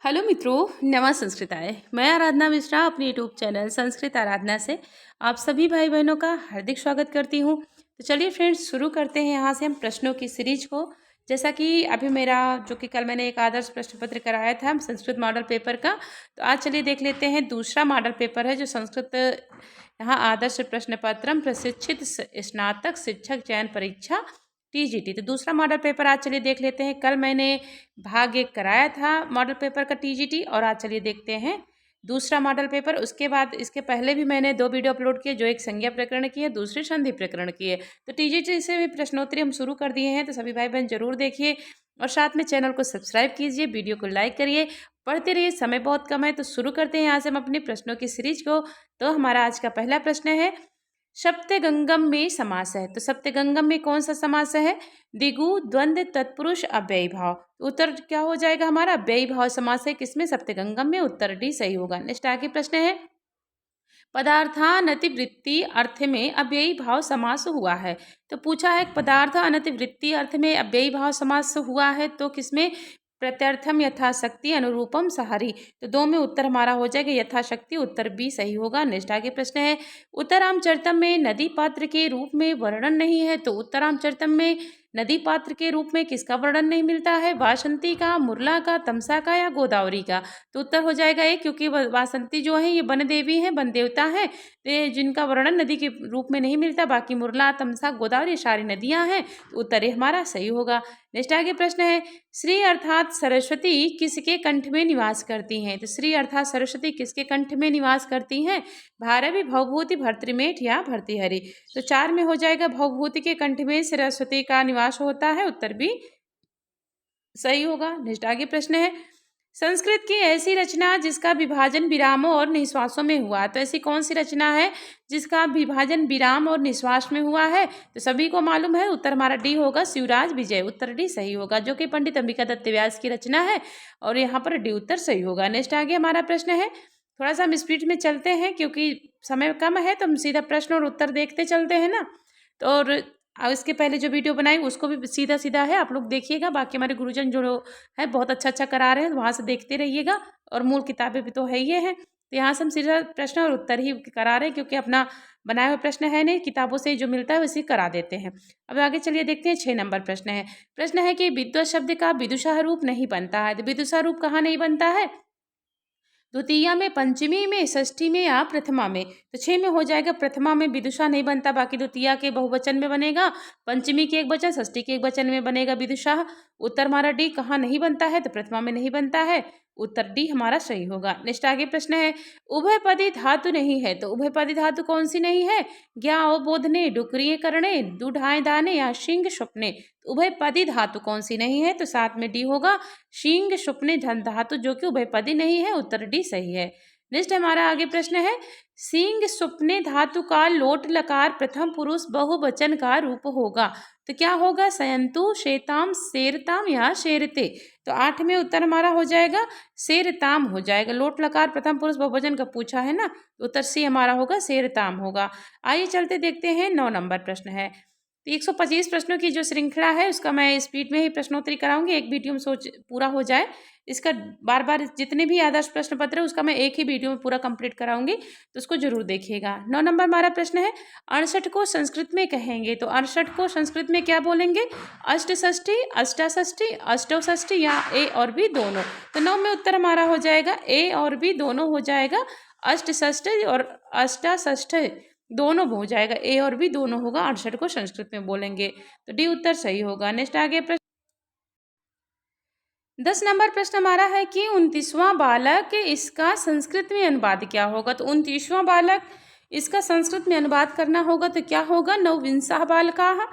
Hello मित्रों, नमः संस्कृताय। मैं आराधना मिश्रा अपने यूट्यूब चैनल संस्कृत आराधना से आप सभी भाई बहनों का हार्दिक स्वागत करती हूँ। तो चलिए फ्रेंड्स, शुरू करते हैं यहाँ से हम प्रश्नों की सीरीज को। जैसा कि अभी मेरा जो कि कल मैंने एक आदर्श प्रश्न पत्र कराया था संस्कृत मॉडल पेपर का, तो आज चलिए देख लेते हैं दूसरा मॉडल पेपर है जो संस्कृत यहाँ आदर्श प्रश्न पत्रम प्रशिक्षित स्नातक शिक्षक चयन परीक्षा टीजीटी। तो दूसरा मॉडल पेपर आज चलिए देख लेते हैं। कल मैंने भाग 1 कराया था मॉडल पेपर का टीजीटी, और आज चलिए देखते हैं दूसरा मॉडल पेपर। उसके बाद इसके पहले भी मैंने 2 वीडियो अपलोड किए, जो एक संज्ञा प्रकरण की है, दूसरी संधि प्रकरण की है। तो टीजीटी से भी प्रश्नोत्तरी हम शुरू कर दिए हैं, तो सभी भाई बहन जरूर देखिए और साथ में चैनल को सब्सक्राइब कीजिए, वीडियो को लाइक करिए, पढ़ते रहिए। समय बहुत कम है, तो शुरू करते हैं यहाँ से हम अपने प्रश्नों की सीरीज को। तो हमारा आज का पहला प्रश्न है, सप्तगंगम में समास है। तो सप्तगंगम में कौन सा समास है? दिगु द्वंद्व तत्पुरुष अव्ययी भाव। उत्तर क्या हो जाएगा हमारा? अव्ययी भाव समास है किसमें? सप्तगंगम में। उत्तर डी सही होगा। नेक्स्ट आगे प्रश्न है, पदार्थानतिवृत्ति अर्थ में अव्ययी भाव समास हुआ है। तो पूछा है पदार्थ अनतिवृत्ति अर्थ में अव्ययी भाव समास हुआ है तो किसमें? प्रत्यर्थम यथाशक्ति अनुरूपम सहारी। तो 2 में उत्तर हमारा हो जाएगा यथाशक्ति। उत्तर बी सही होगा। नेक्स्ट आगे प्रश्न है, उत्तरामचरितम में नदी पात्र के रूप में वर्णन नहीं है। तो उत्तरामचरितम में नदी पात्र के रूप में किसका वर्णन नहीं मिलता है? वासंती का, मुरला का, तमसा का या गोदावरी का? तो उत्तर हो जाएगा ए, क्योंकि वासंती जो है ये वन देवी है, वन देवता है, तो जिनका वर्णन नदी के रूप में नहीं मिलता। बाकी मुरला, तमसा, गोदावरी सारी नदियां हैं। तो उत्तर ए हमारा सही होगा। नेक्स्ट आगे प्रश्न है, श्री अर्थात सरस्वती किसके कंठ में निवास करती हैं? तो श्री अर्थात सरस्वती किसके कंठ में निवास करती हैं? भारवी, भवभूति, भर्तृमेठ या भर्तृहरि। तो 4 में हो जाएगा भवभूति के कंठ में सरस्वती का निवास होता है। उत्तर भी सही होगा। नेक्स्ट आगे प्रश्न है, संस्कृत की ऐसी रचना जिसका विभाजन विरामों और निश्वासों में हुआ। तो ऐसी कौन सी रचना है जिसका विभाजन विराम और निश्वास में हुआ है? तो सभी को मालूम है। उत्तर हमारा डी होगा, शिवराज विजय। उत्तर डी सही होगा, जो कि पंडित अंबिका दत्त व्यास की रचना है, और यहाँ पर डी उत्तर सही होगा। नेक्स्ट आगे हमारा प्रश्न है, थोड़ा सा हम स्पीड में चलते हैं क्योंकि समय कम है, तो हम सीधा प्रश्न और उत्तर देखते चलते हैं ना। तो और इसके पहले जो वीडियो बनाई उसको भी सीधा सीधा है, आप लोग देखिएगा। बाकी हमारे गुरुजन जो है बहुत अच्छा करा रहे हैं, वहाँ से देखते रहिएगा, और मूल किताबें भी तो है ये हैं। तो यहाँ से हम सीधा प्रश्न और उत्तर ही करा रहे हैं, क्योंकि अपना बनाया हुआ प्रश्न है नहीं, किताबों से जो मिलता है उसी करा देते हैं। अब आगे चलिए देखते हैं। 6 नंबर प्रश्न है कि विद्वत शब्द का विदुषा रूप नहीं बनता है। तो विदुषा रूप कहाँ नहीं बनता है? द्वितीया में, पंचमी में, षष्ठी में या प्रथमा में। तो 6 में हो जाएगा प्रथमा में विदुषा नहीं बनता। बाकी द्वितीया के बहुवचन में बनेगा, पंचमी के एक वचन, षष्ठी के एक वचन में बनेगा विदुषा। उत्तर हमारा डी कहाँ नहीं बनता है? तो प्रथमा में नहीं बनता है। उत्तर डी हमारा सही होगा। नेक्स्ट आगे प्रश्न है, उभयपदी धातु नहीं है। तो उभयपदी धातु कौन सी नहीं है? ज्ञा बोधने, डुकरिये करणे, दुढ़ाए दाने या शिंग स्वप्ने। उभयपदी धातु कौन सी नहीं है? तो 7 में डी होगा, शिंग स्वप्ने धन धातु, जो कि उभयपदी नहीं है। उत्तर डी सही है। नेक्स्ट हमारा आगे प्रश्न है, सिंग स्वप्ने धातु का लोट लकार प्रथम पुरुष बहुवचन का रूप होगा। तो क्या होगा? सयंतु, शेताम, शेरताम या शेरते। तो 8 में उत्तर हमारा हो जाएगा शेरताम हो जाएगा। लोट लकार प्रथम पुरुष बहुवचन का पूछा है ना, तो उत्तर सी हमारा होगा, शेरताम होगा। आइए चलते देखते हैं। 9 नंबर प्रश्न है, तो 125 प्रश्नों की जो श्रृंखला है उसका मैं स्पीड में ही प्रश्नोत्तरी कराऊंगी, एक वीडियो में सोच पूरा हो जाए। इसका बार बार जितने भी आदर्श प्रश्न पत्र है उसका मैं एक ही वीडियो में पूरा कंप्लीट कराऊंगी, तो उसको जरूर देखिएगा। 9 नंबर हमारा प्रश्न है, 68 को संस्कृत में कहेंगे। तो 68 को संस्कृत में क्या बोलेंगे? अष्टषष्ठी, अष्टाषष्ठी, अष्टोषष्ठी या ए और बी दोनों। तो 9 में उत्तर हमारा हो जाएगा ए और बी दोनों हो जाएगा, अष्टषष्ठी और अष्टाषष्ठी दोनों हो जाएगा। ए और बी दोनों होगा, 68 को संस्कृत में बोलेंगे। तो डी उत्तर सही होगा। नेक्स्ट आगे प्रश्न 10 नंबर प्रश्न हमारा है कि 29वां बालक इसका संस्कृत में अनुवाद क्या होगा। तो 29वां बालक इसका संस्कृत में अनुवाद करना होगा, तो क्या होगा? नवविंशः बालकाः,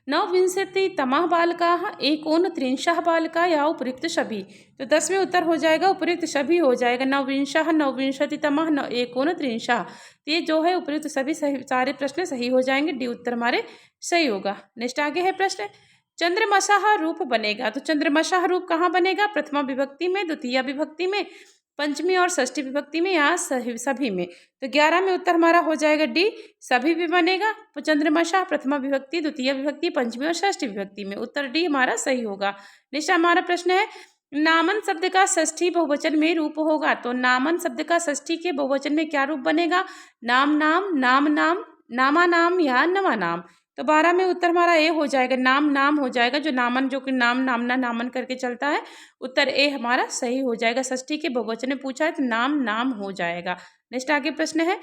नवविंशतितमः बालकाः, एकोनत्रिंशः बालका या उपयुक्त सभी। तो 10 में उत्तर हो जाएगा उपयुक्त सभी हो जाएगा। नवविंशः, नवविंशतितमः, एकोनत्रिंशः। तो ये जो है उपयुक्त सभी सही, सारे प्रश्न सही हो जाएंगे। डी उत्तर हमारे सही होगा। नेक्स्ट आगे है प्रश्न, चंद्रमसाह रूप बनेगा। तो चंद्रमसाह रूप कहाँ बनेगा? प्रथमा विभक्ति में, द्वितीय विभक्ति में, पंचमी और षष्ठी विभक्ति में या सभी में। तो 11 में उत्तर हमारा हो जाएगा डी, सभी भी बनेगा। तो चंद्रमसाह प्रथमा विभक्ति, द्वितीय विभक्ति, पंचमी और षष्ठी विभक्ति में। उत्तर डी हमारा सही होगा। नेक्स्ट हमारा प्रश्न है, नामन शब्द का षष्ठी बहुवचन में रूप होगा, तो नामन शब्द का षष्ठी के बहुवचन में क्या रूप बनेगा? नाम नाम, नाम नाम, नामा नाम या नवा नाम। तो 12 में उत्तर हमारा ए हो जाएगा, नाम नाम हो जाएगा, जो नामन जो कि नाम नामना नामन करके चलता है, उत्तर ए हमारा सही हो जाएगा। षष्ठी के बहुवचन में पूछा है तो नाम नाम हो जाएगा। नेक्स्ट आगे प्रश्न है,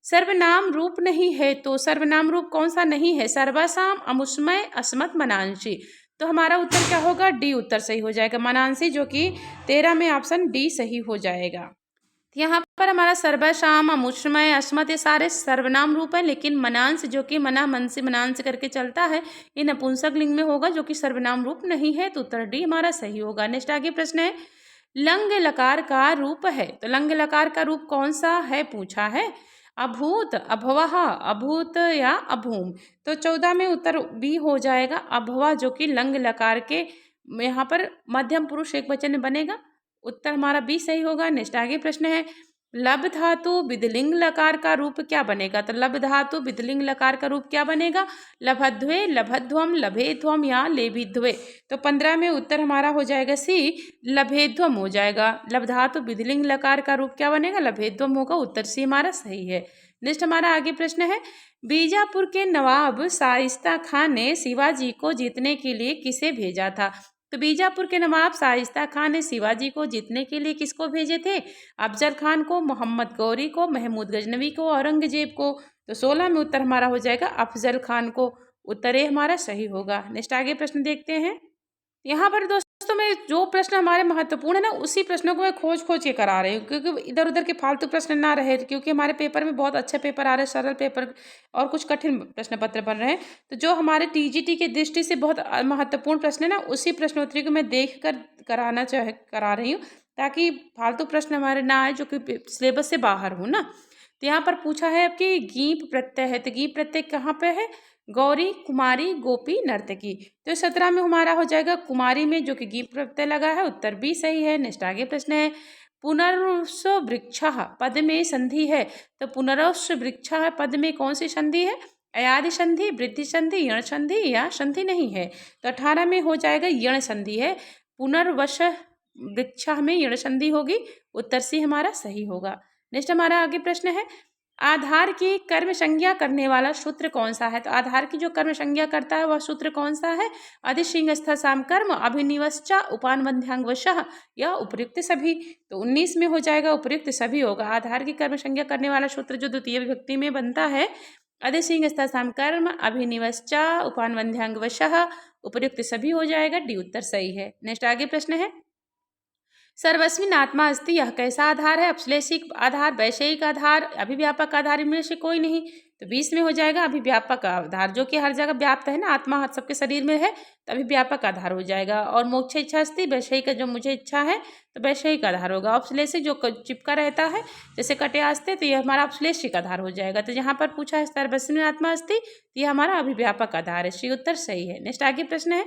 सर्वनाम रूप नहीं है, तो सर्वनाम रूप कौन सा नहीं है? सर्वासाम, अमुष्मय, अस्मत्, मनांशी। तो हमारा उत्तर क्या होगा? डी उत्तर सही हो जाएगा, मनांसी, जो कि 13 में ऑप्शन डी सही हो जाएगा। यहाँ पर हमारा सर्वशाम, अमुष्मय, अस्मत् ये सारे सर्वनाम रूप है, लेकिन मनांस जो कि मना, मन से, मनांस करके चलता है, ये नपुंसक लिंग में होगा, जो कि सर्वनाम रूप नहीं है, तो उत्तर डी हमारा सही होगा। नेक्स्ट आगे प्रश्न है, लंग लकार का रूप है, तो लंग लकार का रूप कौन सा है पूछा है? अभूत, अभवः, अभूत या अभूम। तो 14 में उत्तर बी हो जाएगा, अभवा, जो कि लंग लकार के यहाँ पर मध्यम पुरुष एक वचन में बनेगा, उत्तर हमारा बी सही होगा। नेक्स्ट आगे प्रश्न है, लब धातु विधिलिंग लकार का रूप क्या बनेगा? तो लब धातु विधिलिंग लकार का रूप क्या बनेगा? लभध्वे, लभध्वम, लभेध्वम या लेभिध्वे। तो 15 में उत्तर हमारा हो जाएगा सी, लभेध्वम हो जाएगा। लब धातु विधिलिंग लकार का रूप क्या बनेगा? लभेध्वम होगा, उत्तर सी हमारा सही है। नेक्स्ट हमारा आगे प्रश्न है, बीजापुर के नवाब शाइस्ता खान ने शिवाजी को जीतने के लिए किसे भेजा था? तो बीजापुर के नवाब शाइस्ता खान ने शिवाजी को जीतने के लिए किसको भेजे थे? अफजल खान को, मोहम्मद गौरी को, महमूद गजनवी को, औरंगजेब को। तो 16 में उत्तर हमारा हो जाएगा अफजल खान को, उत्तर ए हमारा सही होगा। नेक्स्ट आगे प्रश्न देखते हैं। यहाँ पर दोस्तों मैं जो प्रश्न हमारे महत्वपूर्ण है ना, उसी प्रश्नों को मैं खोज खोज के करा रही हूँ, क्योंकि इधर उधर के फालतू प्रश्न ना रहे, क्योंकि हमारे पेपर में बहुत अच्छे पेपर आ रहे हैं, सरल पेपर और कुछ कठिन प्रश्न पत्र बन रहे हैं। तो जो हमारे टीजीटी की दृष्टि से बहुत महत्वपूर्ण प्रश्न है ना, उसी प्रश्नोत्तरी को मैं देख कर करा रही हूँ, ताकि फालतू प्रश्न हमारे ना आए जो कि सिलेबस से बाहर हो ना। तो यहाँ पर पूछा है आपकी गीप प्रत्यय है, तो गीप प्रत्यय कहाँ पे है? गौरी, कुमारी, गोपी, नर्तकी। तो 17 में हमारा हो जाएगा कुमारी में, जो कि गीप प्रत्यय लगा है, उत्तर भी सही है। नेक्स्ट आगे प्रश्न है, पुनर्वसु वृक्षः पद में संधि है, तो पुनर्वसु वृक्षः पद में कौन सी संधि है? अयादि संधि, वृद्धि संधि, यण संधि या संधि नहीं है। तो 18 में हो जाएगा यण संधि है, पुनर्वश वृक्षः में यण संधि होगी, उत्तर सी हमारा सही होगा। नेक्स्ट हमारा आगे प्रश्न है, आधार की कर्म संज्ञा करने वाला सूत्र कौन सा है? तो आधार की जो कर्म संज्ञा करता है वह सूत्र कौन सा है? अधिशिंगस्थ साम कर्म, अभिनिवश्च, उपानबंध्यांगवशः या उपर्युक्त सभी। तो 19 में हो जाएगा उपर्युक्त सभी होगा। आधार की कर्म संज्ञा करने वाला सूत्र जो द्वितीय विभक्ति में बनता है, अधिशिंगस्थ साम कर्म, अभिनिवश्च, उपानबंध्यांगवशः, उपर्युक्त सभी हो जाएगा, डी उत्तर सही है। नेक्स्ट आगे प्रश्न है, सर्वस्मिन् आत्मा अस्ति यह कैसा आधार है? अभिश्लेषिक आधार, वैषयिक आधार, अभिव्यापक आधार, इनमें से कोई नहीं। तो 20 में हो जाएगा अभिव्यापक आधार, जो कि हर जगह व्याप्त है ना, आत्मा सबके शरीर में है, तो अभिव्यापक आधार हो जाएगा। और मोक्ष इच्छा अस्ति, वैषयिक जो मुझे इच्छा है तो वैषयिक आधार होगा। अभिश्लेषिक जो चिपका रहता है जैसे कट्यास्ते, तो यह हमारा अभिश्लेषिक आधार हो जाएगा। तो यहाँ पर पूछा है सर्वस्मिन् आत्मा अस्ति, तो यह हमारा अभिव्यापक आधार है, सी उत्तर सही है। नेक्स्ट आगे प्रश्न है,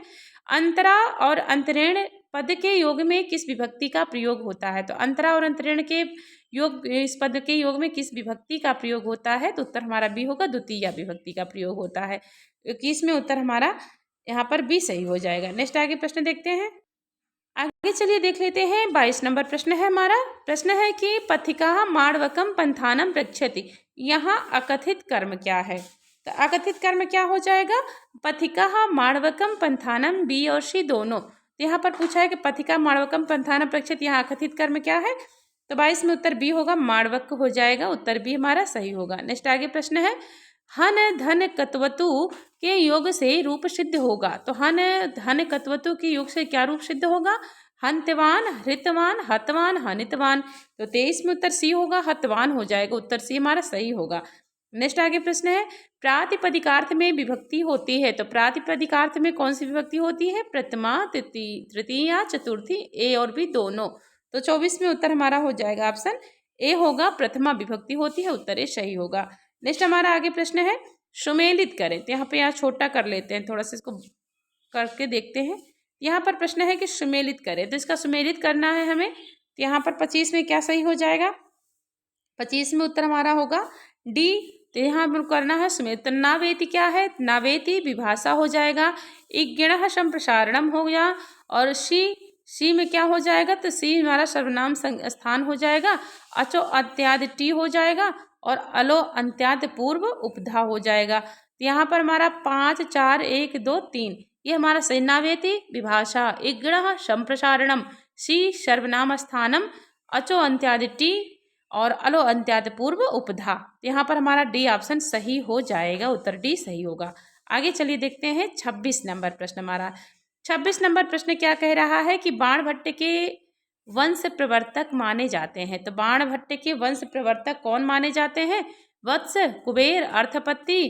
अंतरा और अंतरेण पद के योग में किस विभक्ति का प्रयोग होता है? तो अंतरा और अंतरेण के योग, इस पद के योग में किस विभक्ति का प्रयोग होता है? तो उत्तर हमारा बी होगा, द्वितीय विभक्ति का प्रयोग होता है। 21 में उत्तर हमारा यहाँ पर बी सही हो जाएगा। नेक्स्ट आगे प्रश्न देखते हैं। आगे चलिए देख लेते हैं, 22 नंबर प्रश्न है हमारा। प्रश्न है कि पथिका माड़वकम पंथानम प्रक्षति, यहाँ अकथित कर्म क्या है? तो अकथित कर्म क्या हो जाएगा? पथिका माड़वकम पंथानम, बी और सी दोनों। तो यहाँ पर पूछा है कि पथिका माड़वकम पंथानम प्रक्षत, यहाँ अकथित कर्म क्या है? तो 22 में उत्तर बी होगा, माड़वक हो जाएगा, उत्तर बी हमारा सही होगा। नेक्स्ट आगे प्रश्न है, हन धन कत्वतु के योग से रूप सिद्ध होगा। तो हन धन कत्वतु के योग से क्या रूप सिद्ध होगा? हंतवान, हृतवान, हतवान, हनितवान। तो 23 में उत्तर सी होगा, हतवान हो जाएगा, उत्तर सी हमारा सही होगा। नेक्स्ट आगे प्रश्न है, प्रातिपदिकार्थ में विभक्ति होती है, तो प्रातिपदिकार्थ में कौन सी विभक्ति होती है? प्रथमा, तृतीया, चतुर्थी, ए और बी दोनों। तो 24 में उत्तर हमारा हो जाएगा ऑप्शन ए होगा, प्रथमा विभक्ति होती है, उत्तर ए सही होगा। नेक्स्ट हमारा आगे प्रश्न है, सुमेलित करें। तो यहाँ छोटा कर लेते हैं, थोड़ा सा इसको करके देखते हैं। यहाँ पर प्रश्न है कि सुमेलित करें, तो इसका सुमेलित करना है हमें। तो यहाँ पर 25 में क्या सही हो जाएगा? 25 में उत्तर हमारा होगा डी। तो यहाँ पर करना है सुमेलित। तो नावेति क्या है? नावेति विभाषा हो जाएगा, इज्ञणः संप्रसारणम हो गया, और सी सी में क्या हो जाएगा, तो सी हमारा सर्वनाम स्थान हो जाएगा, अचो अंत्यादि टी हो जाएगा और अलो अंत्यादि पूर्व उपधा हो जाएगा। तो यहाँ पर हमारा 5 4 1 2 3 ये हमारा सेनावेति विभाषा इग्गण संप्रसारणम सी सर्वनाम स्थानम अचो अंत्यादि टी और अलो अंत्यादि पूर्व उपधा। यहाँ पर हमारा डी ऑप्शन सही हो जाएगा, उत्तर डी सही होगा। आगे चलिए देखते हैं 26 नंबर प्रश्न हमारा। 26 नंबर प्रश्न क्या कह रहा है कि बाणभट्ट के वंश प्रवर्तक माने जाते हैं। तो बाणभट्ट के वंश प्रवर्तक कौन माने जाते हैं, वत्स, कुबेर, अर्थपति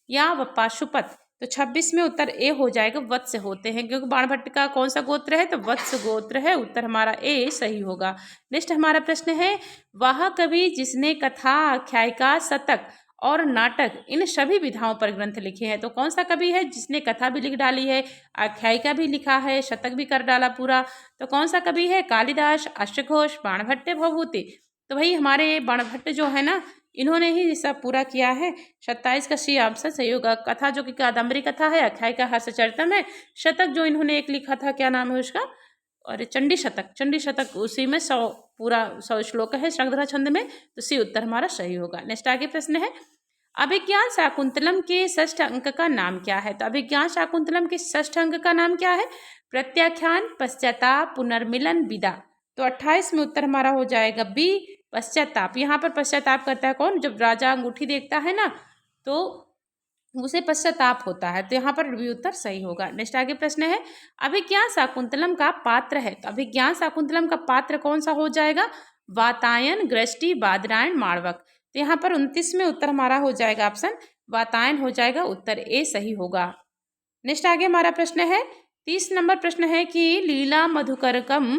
या पाशुपत। तो 26 में उत्तर ए हो जाएगा, वत्स होते हैं, क्योंकि बाणभट्ट का कौन सा गोत्र है, तो वत्स गोत्र है। उत्तर हमारा ए सही होगा। नेक्स्ट हमारा प्रश्न है, वह कवि जिसने कथा, आख्यायिका, शतक और नाटक इन सभी विधाओं पर ग्रंथ लिखे हैं। तो कौन सा कवि है जिसने कथा भी लिख डाली है, आख्यायिका भी लिखा है, शतक भी कर डाला पूरा। तो कौन सा कवि है, कालिदास, अश्वघोष, बाणभट्ट, भवभूति। तो भाई हमारे बाणभट्ट जो है ना, इन्होंने ही सब पूरा किया है। 27 का सी ऑप्शन सही होगा। कथा जो कि कादम्बरी कथा है, आख्यायिका हर्षचरितम है, शतक जो इन्होंने एक लिखा था, क्या नाम है उसका, और चंडी शतक, चंडी शतक उसी में 100 पूरा 100 श्लोक है शृंखला छंद में। तो सी उत्तर हमारा सही होगा। नेक्स्ट आगे प्रश्न है, अभिज्ञान शाकुंतलम के षष्ठ अंक का नाम क्या है। तो अभिज्ञान शाकुंतलम के षष्ठ अंक का नाम क्या है, प्रत्याख्यान, पश्चाताप, पुनर्मिलन, विदा। तो 28 में उत्तर हमारा हो जाएगा बी, पश्चाताप। यहाँ पर पश्चाताप करता है कौन, जब राजा अंगूठी देखता है ना, तो उसे पश्चाताप होता है। तो यहाँ पर भी उत्तर सही होगा। नेक्स्ट आगे प्रश्न है, अभिज्ञान शाकुंतलम का पात्र है। तो अभिज्ञान शाकुंतलम का पात्र कौन सा हो जाएगा, वातायन, गृष्टि, बादरायण, माणवक। तो यहाँ पर 29 में उत्तर हमारा हो जाएगा ऑप्शन वातायन हो जाएगा, उत्तर ए सही होगा। नेक्स्ट आगे हमारा प्रश्न है 30 नंबर प्रश्न है कि लीला मधुकरकम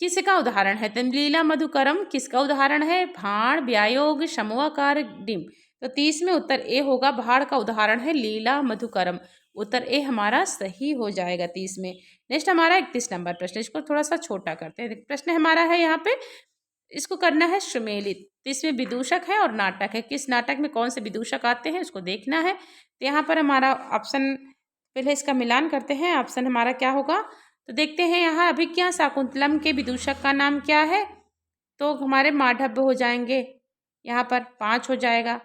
किसका उदाहरण है। तो लीला मधुकरम किसका उदाहरण है, भाण, व्यायोग, समूहाकार, डिम। तो 30 में उत्तर ए होगा, भाड़ का उदाहरण है लीला मधुकरम। उत्तर ए हमारा सही हो जाएगा 30 में। नेक्स्ट हमारा 31 नंबर प्रश्न, इसको थोड़ा सा छोटा करते हैं। प्रश्न हमारा है यहाँ पे, इसको करना है सुमेलित। तो इसमें विदूषक है और नाटक है, किस नाटक में कौन से विदूषक आते हैं उसको देखना है। तो यहाँ पर हमारा ऑप्शन, पहले इसका मिलान करते हैं, ऑप्शन हमारा क्या होगा। तो देखते हैं यहाँ, अभिज्ञान शाकुंतलम के विदूषक का नाम क्या है, तो हमारे माधव हो जाएंगे, यहाँ पर 5 हो जाएगा।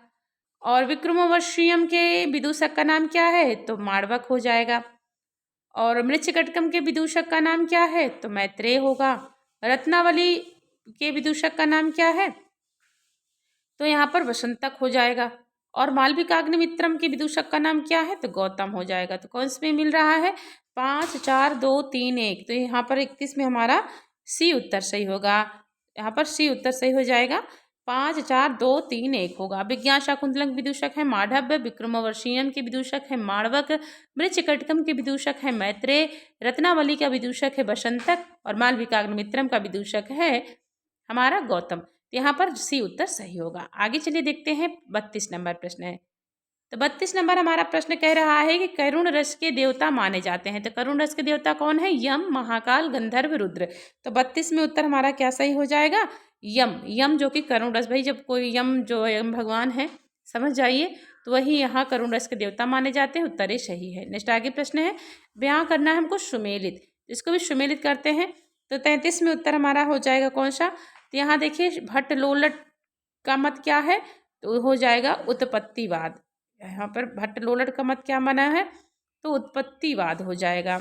और विक्रमोर्वशीयम के विदूषक का नाम क्या है, तो माणवक हो जाएगा। और मृच्छकटकम के विदूषक का नाम क्या है, तो मैत्रेय होगा। रत्नावली के विदूषक का नाम क्या है, तो यहाँ पर वसंतक हो जाएगा। और मालविकाग्निमित्रम के विदूषक का नाम क्या है, तो गौतम हो जाएगा। तो कौन से में मिल रहा है, 5 4 2 3 1। तो यहाँ पर 31 में हमारा सी उत्तर सही होगा, यहाँ पर सी उत्तर सही हो जाएगा, 5 4 2 3 1 होगा। विज्ञान शाकुंतलम के विदूषक है माधव, विक्रमोर्वशीयम के विदूषक है माणवक, मृच्छकटकम के विदूषक है मैत्रेय, रत्नावली का विदूषक है वसंतक और मालविकाग्निमित्रम का विदूषक है हमारा गौतम। यहाँ पर सी उत्तर सही होगा। आगे चलिए देखते हैं 32 नंबर प्रश्न है। तो 32 नंबर हमारा प्रश्न कह रहा है कि करुण रस के देवता माने जाते हैं। तो करुण रस के देवता कौन है, यम, महाकाल, गंधर्व, रुद्र। तो 32 में उत्तर हमारा क्या सही हो जाएगा, यम। यम जो कि करुण रस, भाई जब कोई यम जो यम भगवान है समझ जाइए, तो वही यहाँ करुण रस के देवता माने जाते हैं, उत्तर सही है। नेक्स्ट आगे प्रश्न है, ब्याह करना है हमको सुमेलित, इसको भी सुमेलित करते हैं। तो 33 में उत्तर हमारा हो जाएगा कौन सा, तो यहाँ देखिए भट्ट लोलट का मत क्या है, तो हो जाएगा उत्पत्तिवाद। यहाँ पर भट्ट लोलट का मत क्या बना है, तो उत्पत्तिवाद हो जाएगा।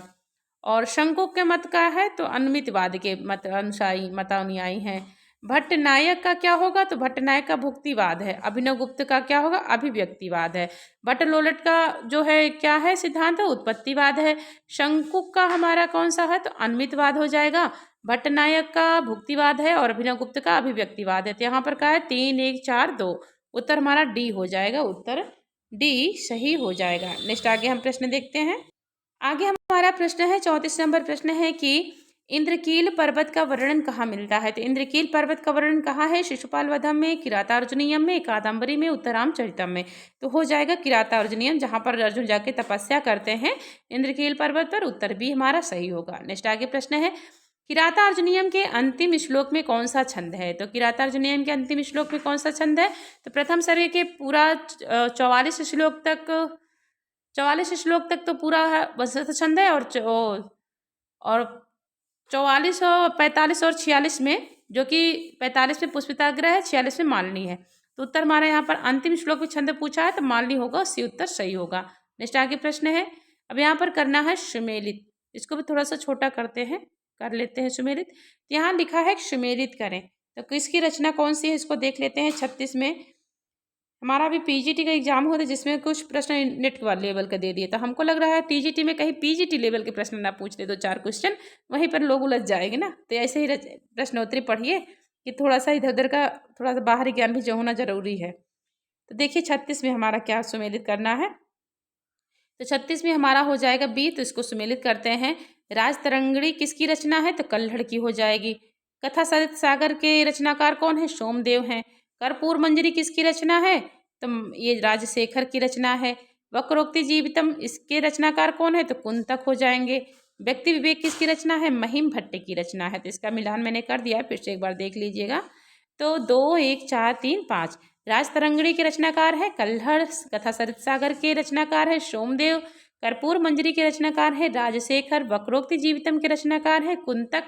और शंकुक के मत का है, तो अनुमितवाद के मत अनुसारी मतानुयायी हैं। भट्ट नायक का क्या होगा, तो भट्ट नायक का भुक्तिवाद है। अभिनव गुप्त का क्या होगा, अभिव्यक्तिवाद है। भट्ट लोलट का जो है क्या है सिद्धांत, उत्पत्तिवाद है। शंकुक का हमारा कौन सा है, तो अनुमितवाद हो जाएगा। भट्ट नायक का भुक्तिवाद है और अभिनव गुप्त का अभिव्यक्तिवाद है। तो यहाँ पर क्या है, 3 1 4 2, उत्तर हमारा डी हो जाएगा, उत्तर डी सही हो जाएगा। नेक्स्ट आगे हम प्रश्न देखते हैं। आगे हमारा प्रश्न है 34 नंबर प्रश्न है कि इंद्रकील पर्वत का वर्णन कहाँ मिलता है। तो इंद्रकील पर्वत का वर्णन कहाँ है, शिशुपाल वधम में, किरातार्जुनीयम में, कादम्बरी में, उत्तरामचरितम में। तो हो जाएगा किरातार्जुनीयम, जहाँ पर अर्जुन जाके तपस्या करते हैं इंद्रकील पर्वत पर, उत्तर भी हमारा सही होगा। नेक्स्ट आगे प्रश्न है, किरातार्जुनीयम के अंतिम श्लोक में कौन सा छंद है। तो किरातार्जुनीयम के अंतिम श्लोक में कौन सा छंद है, तो प्रथम सर्ग के पूरा 44 श्लोक तक तो पूरा वसंत छंद है। और 44 और 45 और 46 में, जो कि 45 में पुष्पिताग्रह है, 46 में मालिनी है। तो उत्तर हमारा यहाँ पर अंतिम श्लोक में छंद पूछा है तो मालिनी होगा, सी उत्तर सही होगा। नेक्स्ट आगे प्रश्न है, अब यहाँ पर करना है सुमेलित। इसको भी थोड़ा सा छोटा करते हैं, कर लेते हैं सुमेलित। यहाँ लिखा है सुमेलित करें, तो किसकी रचना कौन सी है इसको देख लेते हैं। 36 में हमारा अभी पीजीटी का एग्जाम हुआ था जिसमें कुछ प्रश्न नेट लेवल का दे दिए, तो हमको लग रहा है टीजीटी में कहीं पीजीटी लेवल के प्रश्न ना पूछ दे, 2-4 क्वेश्चन वहीं पर लोग उलझ जाएंगे ना। तो ऐसे ही प्रश्नोत्तरी पढ़िए कि थोड़ा सा इधर उधर का थोड़ा सा बाहरी ज्ञान भी जो होना जरूरी है। तो देखिए 36 में हमारा क्या सुमेलित करना है। तो 36 में हमारा हो जाएगा बी, तो इसको सुमेलित करते हैं। राजतरंगिणी किसकी रचना है, तो कल्हड़ की हो जाएगी। कथा सरित सागर के रचनाकार कौन है, सोमदेव हैं। कर्पूर मंजरी किसकी रचना है, तो ये राजशेखर की रचना है। वक्रोक्ति जीवितम इसके रचनाकार कौन है, तो कुंतक हो जाएंगे। व्यक्ति विवेक किसकी रचना है, महिम भट्ट की रचना है। तो इसका मिलान मैंने कर दिया है, फिर से एक बार देख लीजिएगा। तो 2, 1, 4, 3, 5 राजतरंगिणी के रचनाकार है कल्हड़। कथा सरित सागर के रचनाकार है सोमदेव। कर्पूर मंजरी के रचनाकार है राजशेखर। वक्रोक्ति जीवितम के रचनाकार है कुंतक।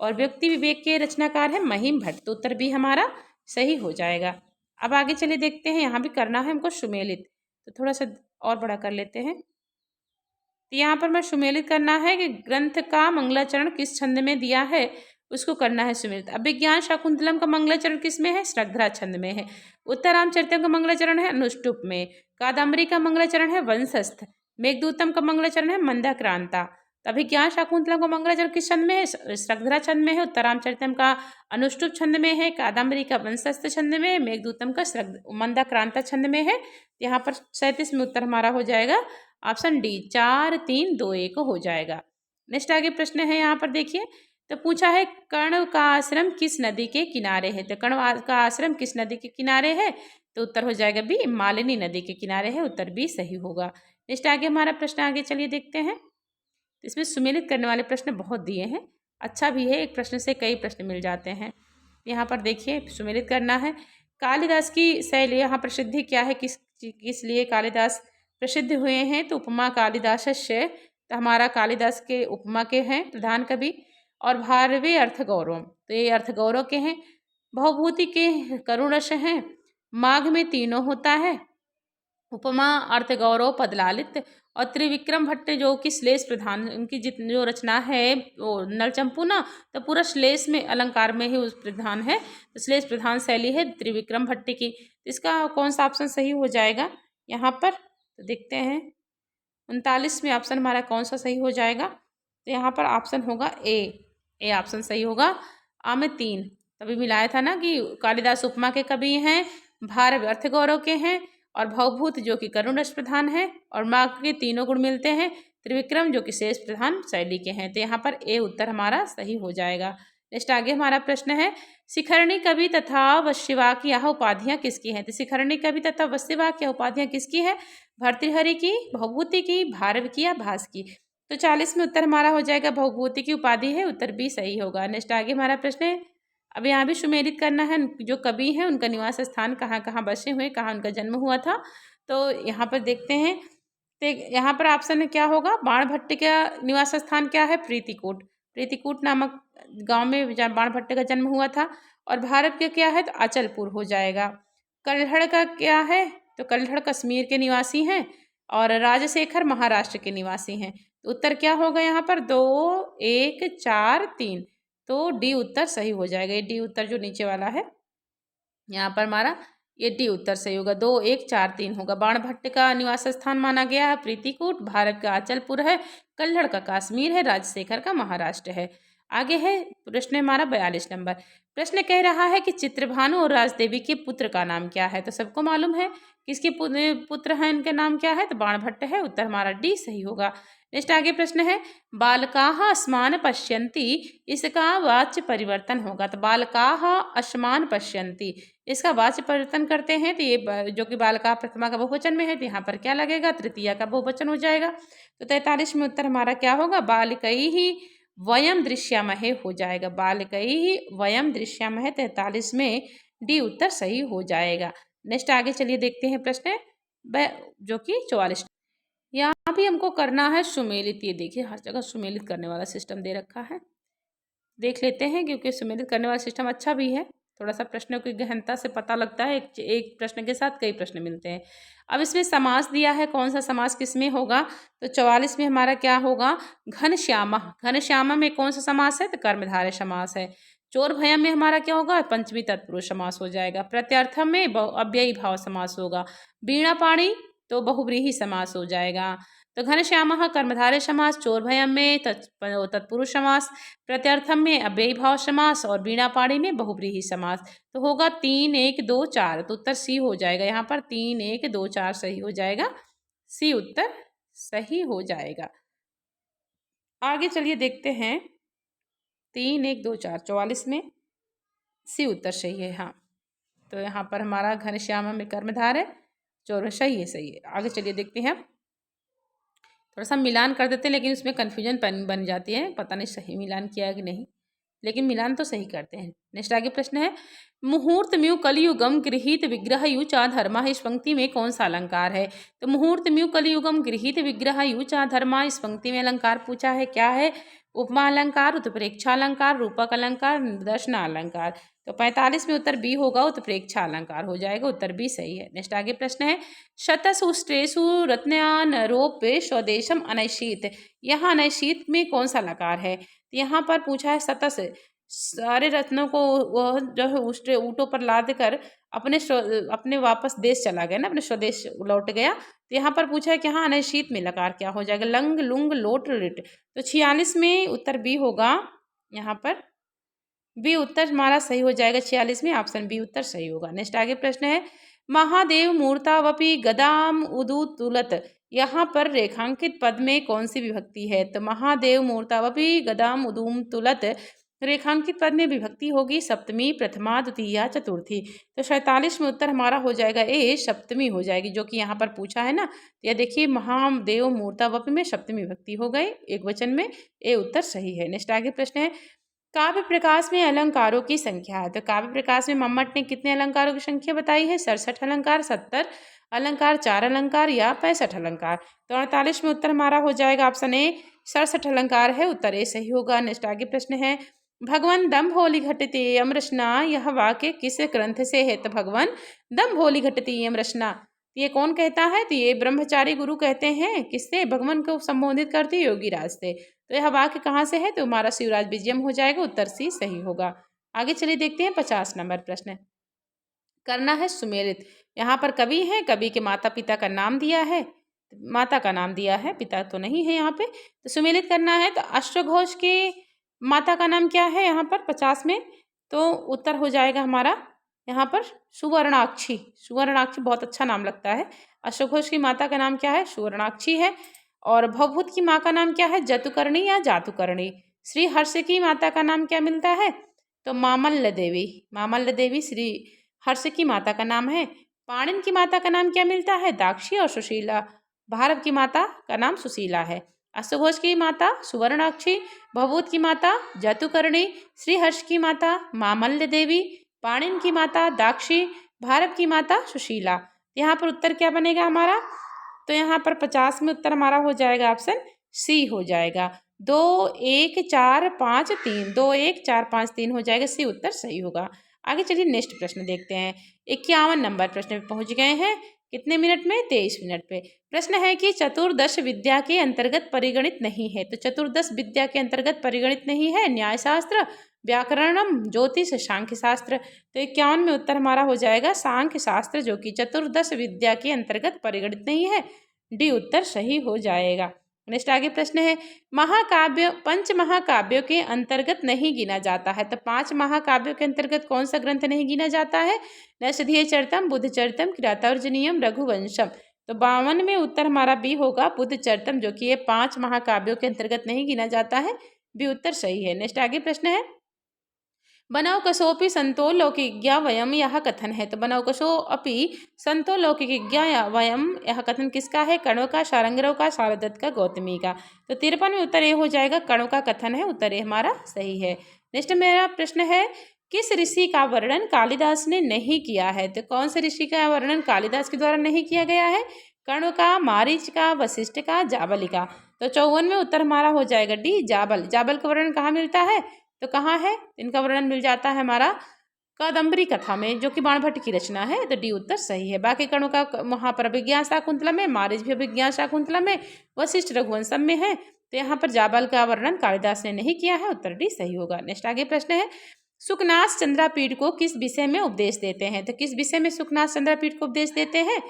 और व्यक्ति विवेक के रचनाकार है महिम भट्ट। तो उत्तर भी हमारा सही हो जाएगा। अब आगे चलिए देखते हैं, यहाँ भी करना है हमको सुमेलित, तो थोड़ा सा और बड़ा कर लेते हैं। तो यहाँ पर मैं सुमेलित करना है कि ग्रंथ का मंगलाचरण किस छंद में दिया है, उसको करना है सुमेलित। अभिज्ञान शाकुंतलम का मंगलाचरण किस में है, श्रद्धा छंद में है। उत्तरामचरितम का मंगलाचरण है अनुष्टुप में। कादम्बरी का मंगलाचरण है वंशस्थ। मेघदूतम का मंगलाचरण है मंदाक्रांता। तो अभिज्ञान शाकुंतलम का मंगलाचरण किस छंद में है, श्रद्धा छंद में है। उत्तरामचरितम का अनुष्टुप छंद में है। कादम्बरी का वंशस्थ छंद में है। मेघदूतम का मंदाक्रांता छंद में है। यहाँ पर 37 में उत्तर हमारा हो जाएगा ऑप्शन डी, 4, 3, 2, 1 हो जाएगा। नेक्स्ट आगे प्रश्न है, यहाँ पर देखिए। तो पूछा है कर्ण का आश्रम किस नदी के किनारे है, तो कर्ण का आश्रम किस नदी के किनारे है, तो उत्तर हो जाएगा बी, मालिनी नदी के किनारे है। उत्तर बी सही होगा। नेक्स्ट आगे हमारा प्रश्न आगे चलिए देखते हैं। इसमें सुमेलित करने वाले प्रश्न बहुत दिए हैं, अच्छा भी है, एक प्रश्न से कई प्रश्न मिल जाते हैं। यहाँ पर देखिए सुमेलित करना है। कालिदास की शैली यहाँ प्रसिद्धि क्या है, किस लिए कालिदास प्रसिद्ध हुए हैं, तो उपमा कालिदासस्य। तो हमारा कालिदास के उपमा के हैं प्रधान कवि। और भारवे अर्थ गौरव, तो ये अर्थ गौरव के हैं। भवभूति के करुण रस हैं। माघ में तीनों होता है। उपमा अर्थ गौरव पदलालित। और त्रिविक्रम भट्ट जो कि श्लेष प्रधान, उनकी जो रचना है वो नलचंपू ना, तो पूरा श्लेष में अलंकार में ही उस प्रधान है, तो श्लेष प्रधान शैली है त्रिविक्रम भट्ट की। इसका कौन सा ऑप्शन सही हो जाएगा यहाँ पर, तो देखते हैं 39 में ऑप्शन हमारा कौन सा सही हो जाएगा। तो यहाँ पर ऑप्शन होगा ए ऑप्शन सही होगा। आ में 3 तभी मिलाया था ना कि कालिदास उपमा के कवि हैं, भारव अर्थ गौरव के हैं, और भवभूत जो कि करुण रस प्रधान है, और माघ के तीनों गुण मिलते हैं, त्रिविक्रम जो कि शेष प्रधान शैली के हैं। तो यहाँ पर ए उत्तर हमारा सही हो जाएगा। नेक्स्ट आगे हमारा प्रश्न है, शिखरणी कवि तथा वश्यवाक यह उपाधियाँ किसकी हैं, तो शिखरणी कवि तथा वश्यवाक यह उपाधियाँ किसकी है, भर्तृहरि की, भवभूति की, भारव की या भास की। तो 40 में उत्तर हमारा हो जाएगा भवभूति की उपाधि है। उत्तर भी सही होगा। नेक्स्ट आगे हमारा प्रश्न है, अब यहाँ भी सुमेलित करना है, जो कवि हैं उनका निवास स्थान कहाँ कहाँ बसे हुए, कहाँ उनका जन्म हुआ था। तो यहाँ पर देखते हैं, तो यहाँ पर ऑप्शन क्या होगा, बाणभट्ट का निवास स्थान क्या है, प्रीतिकूट। प्रीतिकूट नामक गांव में बाणभट्ट का जन्म हुआ था। और भारत के क्या है, तो अचलपुर हो जाएगा। कल्हड़ का क्या है, तो कल्हड़ कश्मीर के निवासी हैं। और राजशेखर महाराष्ट्र के निवासी हैं। तो उत्तर क्या होगा यहाँ पर, 2, 1, 4, 3, तो डी उत्तर सही हो जाएगा। ये डी उत्तर जो नीचे वाला है यहाँ पर हमारा, ये डी उत्तर सही होगा। 2, 1, 4, 3 होगा। बाणभट्ट का निवास स्थान माना गया है प्रीतिकूट, भारत का अचलपुर है, कल्हड़ का कश्मीर है, राजशेखर का महाराष्ट्र है। आगे है प्रश्न हमारा 42 नंबर। प्रश्न कह रहा है कि चित्रभानु और राजदेवी के पुत्र का नाम क्या है, तो सबको मालूम है किसके पुत्र हैं, इनके नाम क्या है, तो बाणभट्ट है। उत्तर हमारा डी सही होगा। नेक्स्ट आगे प्रश्न है, बालकाः अस्मान पश्यन्ति इसका वाच्य परिवर्तन होगा, तो बालकाः अस्मान पश्यन्ति इसका वाच्य परिवर्तन करते हैं, तो ये जो कि बालका प्रथमा का बहुवचन में है, तो यहाँ पर क्या लगेगा, तृतीया का बहुवचन हो जाएगा। तो 43 में उत्तर हमारा क्या होगा, बालिकैः वयम दृश्यामहे हो जाएगा। बालिकैः वयम दृश्यामहे 43 में डी उत्तर सही हो जाएगा। नेक्स्ट आगे चलिए देखते हैं प्रश्न जो कि 44। यहाँ भी हमको करना है सुमेलित। ये देखिए हर जगह सुमेलित करने वाला सिस्टम दे रखा है। देख लेते हैं, क्योंकि सुमेलित करने वाला सिस्टम अच्छा भी है। थोड़ा सा प्रश्नों की गहनता से पता लगता है, एक प्रश्न के साथ कई प्रश्न मिलते हैं। अब इसमें समास दिया है, कौन सा समास किस में होगा, तो 44 में हमारा क्या होगा, घनश्यामा। घनश्यामा में कौन सा समास है, तो कर्मधारय समास है। चोर भयम में हमारा क्या होगा, पंचमी तत्पुरुष समास हो जाएगा। प्रत्यर्थम में अव्ययी भाव समास होगा। वीणा पाणी तो बहुव्रीहि समास हो जाएगा। तो घनश्यामः कर्मधारय समास, चोर भयम में तत्पुरुष समास, प्रत्यर्थम में अव्ययी भाव समास और वीणा पाणी में बहुव्रीहि समास। तो होगा 3 1 2 4, तो उत्तर सी हो जाएगा। यहाँ पर 3 1 2 4 सही हो जाएगा, सी उत्तर सही हो जाएगा। आगे चलिए देखते हैं, 3 1 2 4 44 में सी उत्तर सही है। हाँ, तो यहाँ पर हमारा घनश्याम में कर्मधार है, चोर सही है, सही है। आगे चलिए देखते हैं, थोड़ा सा मिलान कर देते हैं, लेकिन उसमें कन्फ्यूजन बन जाती है, पता नहीं सही मिलान किया है कि नहीं, लेकिन मिलान तो सही करते हैं। नेक्स्ट आगे प्रश्न है, मुहूर्त म्यू कलियुगम गृहीत विग्रह यु चा धर्मा, इस पंक्ति में कौन सा अलंकार है। तो मुहूर्त म्यू कलियुगम गृहीत विग्रह यु चा धर्मा, इस पंक्ति में अलंकार पूछा है, क्या है, उपमा अलंकार, उत्प्रेक्षा अलंकार, रूपक अलंकार, निदर्शन अलंकार। तो 45 में उत्तर बी होगा, उत्प्रेक्षा अलंकार हो जाएगा, उत्तर बी सही है। नेक्स्ट आगे प्रश्न है, शतसुष्टेषु रत्नयान रोप्य स्वदेशम अनैषीत, यहाँ अनैषीत में कौन सा लकार है। यहाँ पर पूछा है शतस, सारे रत्नों को वह जो है उष्टे ऊँटों पर लाद कर अपने वापस देश चला गया ना, अपने स्वदेश लौट गया। तो यहाँ पर पूछा है कि हाँ अनैषीत में लकार क्या हो जाएगा, लंग लुंग लोट लिट। तो 46 में उत्तर बी होगा, यहाँ पर बी उत्तर हमारा सही हो जाएगा। 46 में ऑप्शन बी उत्तर सही होगा। नेक्स्ट आगे प्रश्न है, महादेव मूर्तावपि गदाम उदुतुलत, यहाँ पर रेखांकित पद में कौन सी विभक्ति है। तो महादेव मूर्तावपि गदाम उदुम तुलत, रेखांकित पद में विभक्ति होगी सप्तमी, प्रथमा, द्वितीया, चतुर्थी। तो 47 में उत्तर हमारा हो जाएगा ए, सप्तमी हो जाएगी, जो कि यहाँ पर पूछा है ना। तो यह देखिए, महादेव मूर्तावपि में सप्तमी विभक्ति हो गई एक वचन में, ए उत्तर सही है। नेक्स्ट आगे प्रश्न है, काव्य प्रकाश में अलंकारों की संख्या है। तो काव्य प्रकाश में मम्मट ने कितने अलंकारों की संख्या बताई है, 67 अलंकार, 70 अलंकार, 4 अलंकार या 65 अलंकार। तो 48 में उत्तर हमारा हो जाएगा ऑप्शन ए, 67 अलंकार है, उत्तर ए सही होगा। नेक्स्ट आगे प्रश्न है, भगवान दम्भोली घटते अमृष्णा, यह वाक्य किस ग्रंथ से है। तो भगवान दम्भोली घटती अमृष्णा, ये कौन कहता है, तो ये ब्रह्मचारी गुरु कहते हैं, किससे, भगवान को संबोधित करते योगी राज से। तो यह वाक्य कहाँ से है, तो हमारा शिवराज विजयम हो जाएगा, उत्तर सी सही होगा। आगे चलिए देखते हैं 50 नंबर प्रश्न, करना है सुमेलित। यहाँ पर कवि है, कवि के माता पिता का नाम दिया है, माता का नाम दिया है, पिता तो नहीं है यहाँ पे। तो सुमेलित करना है, तो अश्वघोष के माता का नाम क्या है यहाँ पर 50 में, तो उत्तर हो जाएगा हमारा यहाँ पर सुवर्णाक्षी। सुवर्णाक्षी बहुत अच्छा नाम लगता है। अश्वघोष की माता का नाम क्या है, सुवर्णाक्षी है। और भवभूत की माँ का नाम क्या है, जतुकर्णी या जातुकर्णी। श्री हर्ष की माता का नाम क्या मिलता है, तो मामल्ल देवी। मामल्ल देवी श्री हर्ष की माता का नाम है। पाणिन की माता का नाम क्या मिलता है, दाक्षी और सुशीला। भारव की माता का नाम सुशीला है। अश्वघोष की माता सुवर्णाक्षी, भवभूत की माता जतुकर्णी, श्रीहर्ष की माता मामल्ल देवी, पाणिन की माता दाक्षी, भारव की माता सुशीला। यहाँ पर उत्तर क्या बनेगा हमारा, तो यहाँ पर 50 में उत्तर हमारा हो जाएगा ऑप्शन सी हो जाएगा। 2 1 4 5 3, 2 1 4 5 3 हो जाएगा, सी उत्तर सही होगा। आगे चलिए नेक्स्ट प्रश्न देखते हैं। 51 नंबर प्रश्न पे पहुँच गए हैं, कितने मिनट में, 23 मिनट पे। प्रश्न है कि चतुर्दश विद्या के अंतर्गत परिगणित नहीं है। तो चतुर्दश विद्या के अंतर्गत परिगणित नहीं है, न्यायशास्त्र, व्याकरणम, ज्योतिष, सांख्य शास्त्र। तो 51 में उत्तर हमारा हो जाएगा सांख्य शास्त्र, जो कि चतुर्दश विद्या के अंतर्गत परिगणित नहीं है, डी उत्तर सही हो जाएगा। नेक्स्ट आगे प्रश्न है, महाकाव्य 5 महाकाव्यों के अंतर्गत नहीं गिना जाता है। तो 5 महाकाव्यों के अंतर्गत कौन सा ग्रंथ नहीं गिना जाता है, नैषधीय चरितम, बुद्ध चरितम, किरातार्जुनीयम, रघुवंशम। तो 52 में उत्तर हमारा बी होगा, बुद्ध चरितम, जो कि ये 5 महाकाव्यों के अंतर्गत नहीं गिना जाता है, बी उत्तर सही है। नेक्स्ट आगे प्रश्न है, बनौकसोपि संतो लौकिज्ञा वयम, यह कथन है। तो बनौकसो अपि संतो लौकिज्ञा वयम, यह कथन किसका है, कणव का, शारंगरव का, शारदत्त का, गौतमी का। तो 53 में उत्तर ए हो जाएगा, कणव का कथन है, उत्तर ए हमारा सही है। नेक्स्ट मेरा प्रश्न है, किस ऋषि का वर्णन कालिदास ने नहीं किया है। तो कौन से ऋषि का वर्णन कालिदास के द्वारा नहीं किया गया है, कण्व का, मारीच का, वशिष्ठ का, जाबली का। तो 54 में उत्तर हमारा हो जाएगा डी, जाबल। जाबल का वर्णन कहाँ मिलता है, तो कहाँ है? इनका वर्णन मिल जाता है हमारा कादम्बरी कथा में, जो कि बाणभट्ट की रचना है। तो डी उत्तर सही है। बाकी कणों का वहाँ पर अभिज्ञान शाकुंतला में, मारिच भी अभिज्ञान शाकुंतला में, वशिष्ठ रघुवंशम में है। तो यहाँ पर जाबाल का वर्णन कालिदास ने नहीं किया है। उत्तर डी सही होगा। नेक्स्ट आगे प्रश्न है, सुकनाथ चंद्रापीठ को किस विषय में उपदेश देते हैं? तो किस विषय में सुकनाथ चंद्रापीठ को उपदेश देते हैं?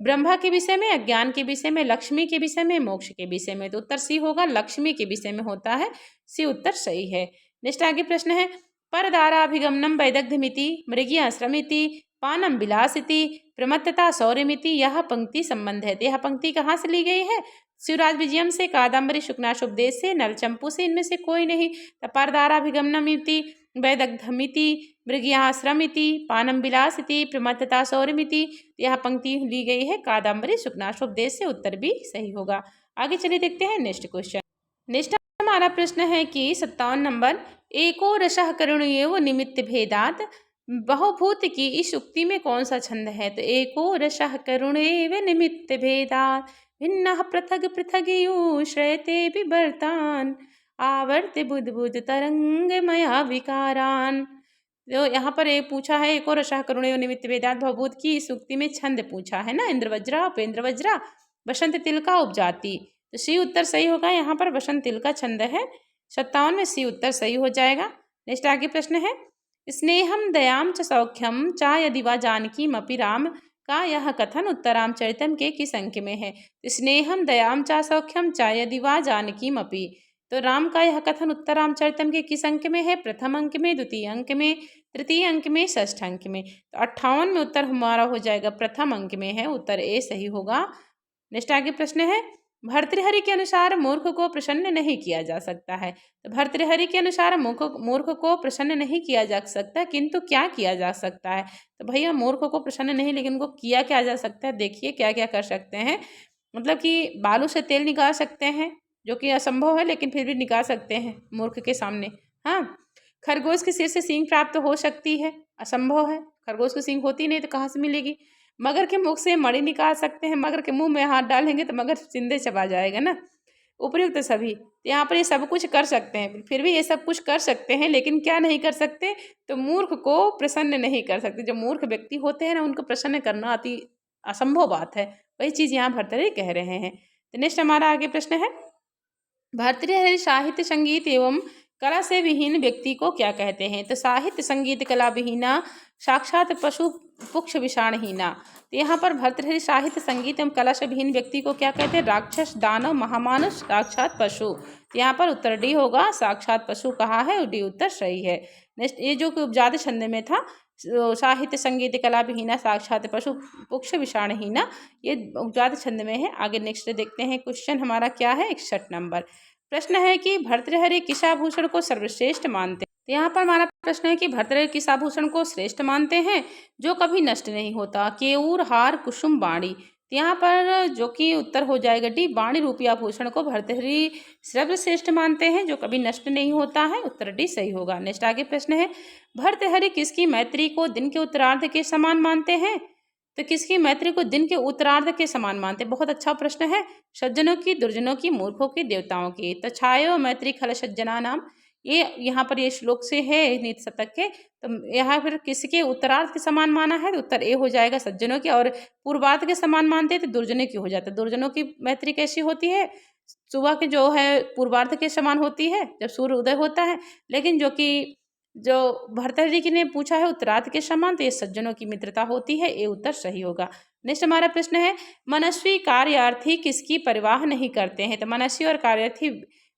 ब्रह्मा के विषय में, अज्ञान के विषय में, लक्ष्मी के विषय में, मोक्ष के विषय में। तो उत्तर सी होगा, लक्ष्मी के विषय में होता है। सी उत्तर सही है। नेक्स्ट आगे प्रश्न है, परदाराभिगमनम वैदग्ध्यमिति, मृगीश्रमिति, पानम विलासिति, प्रमत्तता शौर्यमिति, यह पंक्ति संबंध है। तो यह पंक्ति कहाँ से ली गई है? शिवराज विजयम से, कादम्बरी, शुकनाशोपदेश से, नलचंपू से, इनमें से कोई नहीं। तो परदाराभिगमनमिति, वैदग्ध्यमिति, मृगीश्रमिति, पानम विलासिति, प्रमत्तता शौर्यमिति, यह पंक्ति ली गई है कादम्बरी शुकनाशोपदेश से। उत्तर भी सही होगा। आगे चलिए देखते हैं नेक्स्ट क्वेश्चन। नेक्स्ट हमारा प्रश्न है कि 57 नंबर, एको रसः करुणेव निमित्त भेदात बहुभूत की इस उक्ति में कौन सा छंद है? तो एको रसः करुणेव निमित्त भेदात भिन्नः पृथग पृथगियो श्रयते बिभर्तान आवर्त बुध बुध तरंग मया विकारान। तो यहाँ पर एक पूछा है, एको रसः करुणेव निमित्त भेदात बहुभूत की इस उक्ति में छंद पूछा है ना, इंद्रवज्रा, उपेंद्रवज्रा, बसंत तिलका, उपजाति। तो सी उत्तर सही होगा। यहाँ पर बसंत तिलका छंद है। 57 में सी उत्तर सही हो जाएगा। नेक्स्ट आगे प्रश्न है, स्नेहम दयाम च सौख्यम चा यदि वा जानकी मपि राम का यह कथन उत्तरामचरितम के किस अंक में है? स्नेहम दयाम चा सौख्यम चा यदि वा जानकी मपि, तो राम का यह कथन उत्तरामचरितम के किस अंक में है? प्रथम अंक में, द्वितीय अंक में, तृतीय अंक में, षष्ठ अंक में। तो 58 में उत्तर हमारा हो जाएगा प्रथम अंक में है। उत्तर ए सही होगा। नेक्स्ट आगे प्रश्न है, भर्तृहरि के अनुसार मूर्ख को प्रसन्न नहीं किया जा सकता है। तो भर्तृहरि के अनुसार मूर्ख को प्रसन्न नहीं किया जा सकता, किंतु क्या किया जा सकता है? तो भैया मूर्ख को प्रसन्न नहीं, लेकिन उनको किया क्या जा सकता है? देखिए क्या क्या कर सकते हैं। मतलब कि बालू से तेल निकाल सकते हैं, जो कि असंभव है, लेकिन फिर भी निकाल सकते हैं मूर्ख के सामने। हाँ, खरगोश के सिर से सींग प्राप्त हो सकती है, असंभव है। खरगोश की सींग होती नहीं तो कहाँ से मिलेगी। मगर के मुख से मणि निकाल सकते हैं, मगर के मुंह में हाथ डालेंगे तो मगर जिंदे चबा जाएगा ना। उपयुक्त सभी, तो यहाँ पर ये सब कुछ कर सकते हैं, फिर भी ये सब कुछ कर सकते हैं, लेकिन क्या नहीं कर सकते? तो मूर्ख को प्रसन्न नहीं कर सकते। जो मूर्ख व्यक्ति होते हैं ना, उनको प्रसन्न करना अति असंभव बात है। वही चीज़ यहाँ भर्तृहरि कह रहे हैं। तो नेक्स्ट हमारा आगे प्रश्न है, भर्तृहरि साहित्य संगीत एवं कला से विहीन व्यक्ति को क्या कहते हैं? तो साहित्य संगीत कला विहीना, साक्षात पशु पुक्ष विषाणहीना। तो यहाँ पर भर्तृहरि साहित्य संगीत एवं कला से विहीन व्यक्ति को क्या कहते हैं? राक्षस, दानव, महामानुष, साक्षात पशु। तो यहाँ पर उत्तर डी होगा, साक्षात पशु कहा है, डी उत्तर सही है। नेक्स्ट, ये जो कि उपजाति छंद में था, साहित्य संगीत कला विहीना, साक्षात पशु पुक्ष विषाणहीना, ये उपजाति छंद में है। आगे नेक्स्ट देखते हैं क्वेश्चन हमारा क्या है। 61 नंबर प्रश्न है कि भर्तृहरि किस आभूषण को सर्वश्रेष्ठ मानते हैं? तो यहाँ पर हमारा प्रश्न है कि भर्तृहरि किस आभूषण को श्रेष्ठ मानते हैं जो कभी नष्ट नहीं होता? केयूर, हार, कुसुम, बाणी। तो यहाँ पर जो कि उत्तर हो जाएगा डी, बाणी रूपी आभूषण को भर्तृहरि सर्वश्रेष्ठ मानते हैं जो कभी नष्ट नहीं होता है। उत्तर डी सही होगा। नेक्स्ट आगे प्रश्न है, भर्तृहरि किसकी मैत्री को दिन के उत्तरार्ध के समान मानते हैं? तो किसकी मैत्री को दिन के उत्तरार्ध के समान मानते? बहुत अच्छा प्रश्न है। सज्जनों की, दुर्जनों की, मूर्खों की, देवताओं की। तो छायो मैत्री खल सज्जना नाम, ये यहाँ पर ये श्लोक से है नीति शतक के। तो यहाँ पर किसके उत्तरार्ध के समान माना है? तो उत्तर ए हो जाएगा, सज्जनों के। और पूर्वार्ध के समान मानते तो दुर्जनों की हो जाता। दुर्जनों की मैत्री कैसी होती है? सुबह के जो है पूर्वार्ध के समान होती है जब सूर्य उदय होता है, लेकिन जो भर्तृहरि जी ने पूछा है उत्तरार्ध के समान, तो ये सज्जनों की मित्रता होती है। ये उत्तर सही होगा। नेक्स्ट हमारा प्रश्न है, मनस्वी कार्यार्थी किसकी परवाह नहीं करते हैं? तो मनस्वी और कार्यार्थी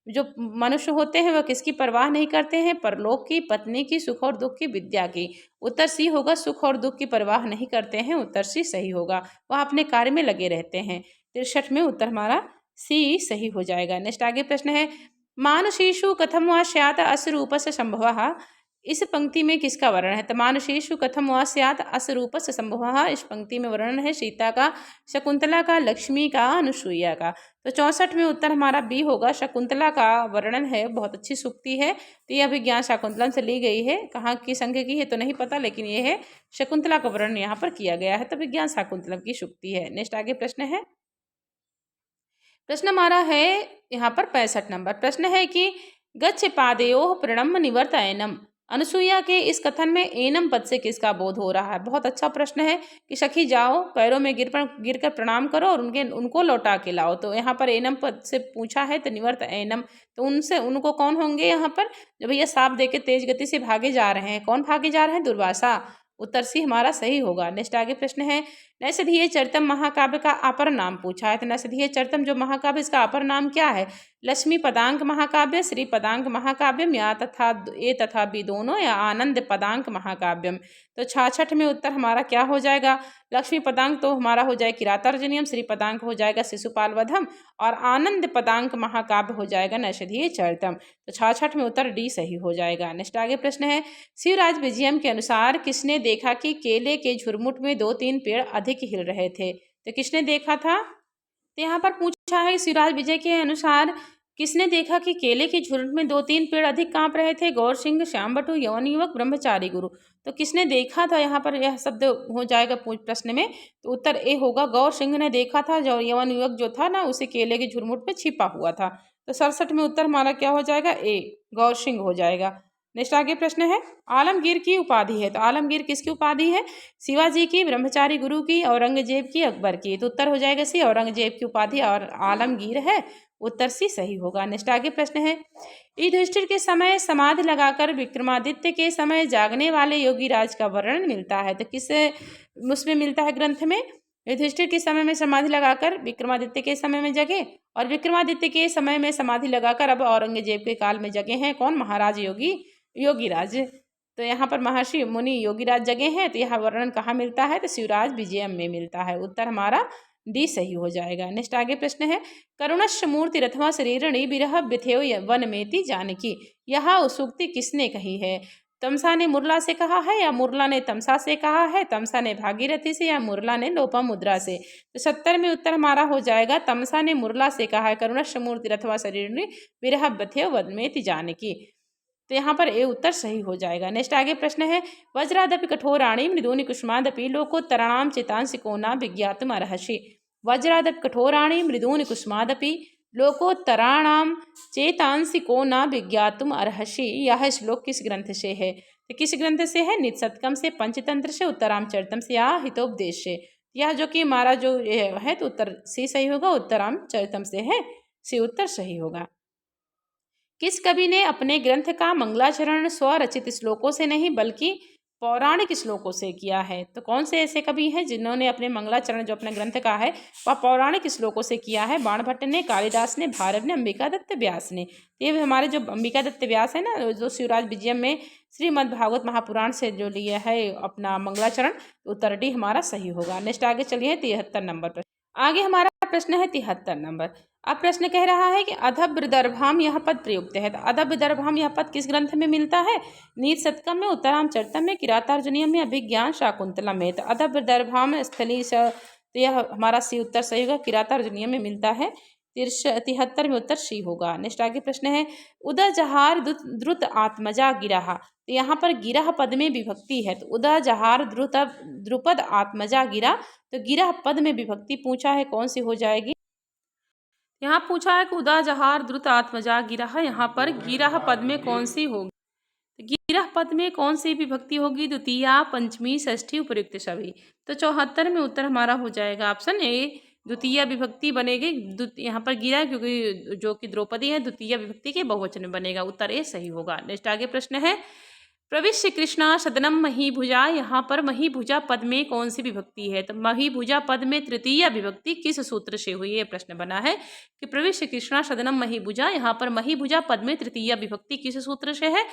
जो मनुष्य होते हैं वह किसकी परवाह नहीं करते हैं? परलोक की, पत्नी की, सुख और दुख की, विद्या की। उत्तर सी होगा, सुख और दुख की परवाह नहीं करते हैं। उत्तर सी सही होगा, वह अपने कार्य में लगे रहते हैं। 63 में उत्तर हमारा सी सही हो जाएगा। नेक्स्ट आगे प्रश्न है, मानुषीषु कथम वा स्यात् अस्य रूपस्य संभवः, इस पंक्ति में किसका वर्णन है? तो मानुषेषु कथम वा स्यात् अस्य रूपस्य संभवः, इस पंक्ति में वर्णन है सीता का, शकुंतला का, लक्ष्मी का, अनुसुईया का। तो 64 में उत्तर हमारा बी होगा, शकुंतला का वर्णन है। बहुत अच्छी सूक्ति है। तो यह अभिज्ञान शाकुंतलम से ली गई है। कहाँ की संज्ञा की है तो नहीं पता, लेकिन ये है शकुंतला का वर्णन यहाँ पर किया गया है। तो विज्ञान शाकुंतलम की सूक्ति है। नेक्स्ट आगे प्रश्न है, प्रश्न हमारा है यहाँ पर 65 नंबर प्रश्न है कि गच्छ पादयोः प्रणम्य निवर्तयनम। अनुसुईया के इस कथन में एनम पद से किसका बोध हो रहा है? बहुत अच्छा प्रश्न है कि सखी जाओ पैरों में गिरकर प्रणाम करो और उनको लौटा के लाओ। तो यहाँ पर एनम पद से पूछा है तो निवर्त एनम, तो उनसे उनको कौन होंगे यहाँ पर? जो भैया साप देके तेज गति से भागे जा रहे हैं, कौन भागे जा रहे हैं? दुर्वासा। उत्तर सी हमारा सही होगा। नेक्स्ट आगे प्रश्न है, नैषधीय चरितम महाकाव्य का अपर नाम पूछा है। तो नैषधीय चरितम जो महाकाव्य, इसका अपर नाम क्या है? लक्ष्मी पदांक महाकाव्य, श्री पदांक महाकाव्यम, या तथा भी दोनों, या आनंद पदांक महाकाव्यम। तो 66 में उत्तर हमारा क्या हो जाएगा? लक्ष्मी पदांक तो हमारा हो जाएगा किरातार्जुनीयम, श्री पदांक हो जाएगा शिशुपाल वधम, और आनंद पदांक महाकाव्य हो जाएगा नैषधीय चरितम। तो 66 में उत्तर डी सही हो जाएगा। नेक्स्ट आगे प्रश्न है, शिवराज विजयम के अनुसार किसने देखा कि केले के झुरमुट में 2-3 पेड़ अधिक हिल रहे थे? तो किसने देखा था? तो यहाँ पर पूछा है शिवराज विजय के अनुसार किसने देखा कि केले की झुरमुट में 2-3 पेड़ अधिक कांप रहे थे? गौर सिंह, श्याम बटु, यवन युवक, ब्रह्मचारी गुरु। तो किसने देखा था? यहाँ पर यह शब्द हो जाएगा प्रश्न में। तो उत्तर ए होगा, गौर सिंह ने देखा था। जो यवन युवक जो था ना, उसे केले के झुरमुट में छिपा हुआ था। तो 67 में उत्तर हमारा क्या हो जाएगा? ए, गौर सिंह हो जाएगा। नेक्स्ट आगे प्रश्न है, आलमगीर की उपाधि है। तो आलमगीर किसकी उपाधि है? शिवाजी की, ब्रह्मचारी गुरु की, औरंगजेब की, अकबर की। तो उत्तर हो जाएगा सी, औरंगजेब की उपाधि और आलमगीर है। उत्तर सी सही होगा। नेक्स्ट आगे प्रश्न है, युधिष्ठिर के समय समाधि लगाकर विक्रमादित्य के समय जागने वाले योगी राज का वर्णन मिलता है। तो किस उसमें मिलता है ग्रंथ में? युधिष्ठिर के समय में समाधि लगाकर विक्रमादित्य के समय में जगे, और विक्रमादित्य के समय में समाधि लगाकर अब औरंगजेब के काल में जगे हैं कौन? महाराज योगीराज। तो यहाँ पर महर्षि मुनि योगीराज जगे हैं। तो यह वर्णन कहाँ मिलता है? तो शिवराज विजयम में मिलता है। उत्तर हमारा डी सही हो जाएगा। नेक्स्ट आगे प्रश्न है, करुणश्च मूर्ति रथवा शरीरणी विरह व्यथेयो वनमेति जानकी। यह सूक्ति किसने कही है? तमसा ने मुरला से कहा है, या मुरला ने तमसा से कहा है? तमसा ने भागीरथी से, या मुरला ने लोपामुद्रा से? तो 70 में उत्तर हमारा हो जाएगा, तमसा ने मुरला से कहा है, करुणश्च मूर्ति रथवा शरीरणी विरह व्यथेयो वनमेति जानकी। तो यहाँ पर ए उत्तर सही हो जाएगा। नेक्स्ट आगे प्रश्न है, वज्रादपि कठोराणी मृदूनि कुष्मादपि लोकोत्तराणाम चेतांसि को न विज्ञातुम अर्हसि। वज्रादपि कठोराणी मृदूनि कुष्मादपि लोकोत्तराणाम चेतांसि को न विज्ञातुम अर्हसि। यह श्लोक किस ग्रंथ से है? तो किस ग्रंथ से है? नित्सतकम से, पंचतंत्र से, उत्तरामचरितम से, या हितोपदेश से। यह जो कि हमारा जो है तो उत्तर सी सही होगा, उत्तरामचरितम से है, सी उत्तर सही होगा। किस कवि ने अपने ग्रंथ का मंगलाचरण स्वरचित श्लोकों से नहीं बल्कि पौराणिक श्लोकों से किया है? तो कौन से ऐसे कवि हैं जिन्होंने अपने मंगलाचरण जो अपने ग्रंथ का है वह पौराणिक श्लोकों से किया है? बाणभट्ट ने, कालिदास ने, भारव ने, अंबिका दत्त व्यास ने। ये हमारे जो अंबिका दत्त व्यास है ना, जो शिवराज विजयम में श्रीमद् भागवत महापुराण से जो लिया है अपना मंगलाचरण, उत्तर डी हमारा सही होगा। नेक्स्ट आगे चलिए 73 नंबर पर। आगे हमारा प्रश्न है 73 नंबर। अब प्रश्न कह रहा है कि अधब्रदर्भाम यह पद प्रयुक्त है। तो अधब्रदर्भाम यह पद किस ग्रंथ में मिलता है? नीत शतकम में, उत्तरामचरितम में, किरातार्जुनीयम में, अभिज्ञान शाकुंतलम में। तो अधब्रदर्भाम स्थली तो यह हमारा सी उत्तर सही होगा, किरातार्जुनीयम में मिलता है। 73 में उत्तर सी होगा। नेक्स्ट आगे प्रश्न है, उदजहार द्रुत आत्मजा गिरहा। तो यहाँ पर गिरह पद में विभक्ति है। तो उदजहार द्रुपद आत्मजा गिरा। तो गिरह पद में विभक्ति पूछा है, कौन सी हो जाएगी? यहाँ पूछा है कि उदा जहार द्रुत आत्मजा गिरह, यहाँ पर गिरह पद में कौन सी होगी? तो गिरह पद में कौन सी विभक्ति होगी? द्वितीया, पंचमी, षष्ठी, उपयुक्त सभी। तो 74 में उत्तर हमारा हो जाएगा ऑप्शन ए, द्वितीय विभक्ति बनेगी। यहाँ पर गिरा क्योंकि जो कि द्रौपदी है, द्वितीय विभक्ति के बहुवचन में बनेगा। उत्तर ए सही होगा। नेक्स्ट आगे प्रश्न है, प्रविश्य कृष्णा सदनम महीभुजा। यहाँ पर महीभुजा पद में कौन सी विभक्ति है? तो महीभुजा पद में तृतीय विभक्ति किस सूत्र से हुई? ये प्रश्न बना है कि प्रविश्य कृष्णा सदनम महीभुजा। यहाँ पर महीभुजा पद में तृतीय विभक्ति किस सूत्र से है?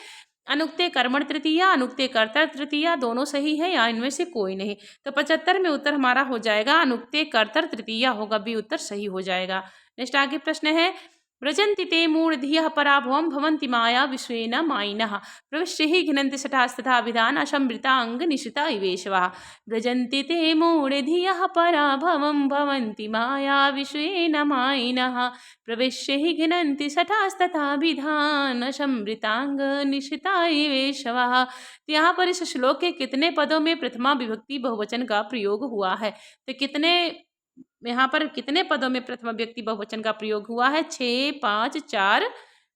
अनुक्ते कर्मण तृतीया, अनुक्ते कर्ता तृतीया, दोनों सही है या इनमें से कोई नहीं? तो 75 में उत्तर हमारा हो जाएगा अनुक्ते कर्तर तृतीया होगा, बी उत्तर सही हो जाएगा। नेक्स्ट आगे प्रश्न है, व्रजन्ति ते मूढ़धियः पराभवं भवन्ति माया विश्वेन मायिनः। प्रविश्य हि घ्नन्ति शठास्तथा विधान असंवृतांग निशिता इवेशवः। व्रजन्ति ते मूढ़धियः पराभवं भवन्ति माया विश्वेन मायिनः। प्रविश्य हि घ्नन्ति शठास्तथा विधान असंवृतांग निशिता इवेशवः। तो यहाँ पर इस श्लोक के कितने पदों में प्रथमा विभक्ति बहुवचन का प्रयोग हुआ है? तो यहाँ पर कितने पदों में प्रथमा व्यक्ति बहुवचन का प्रयोग हुआ है? 6, 5, 4,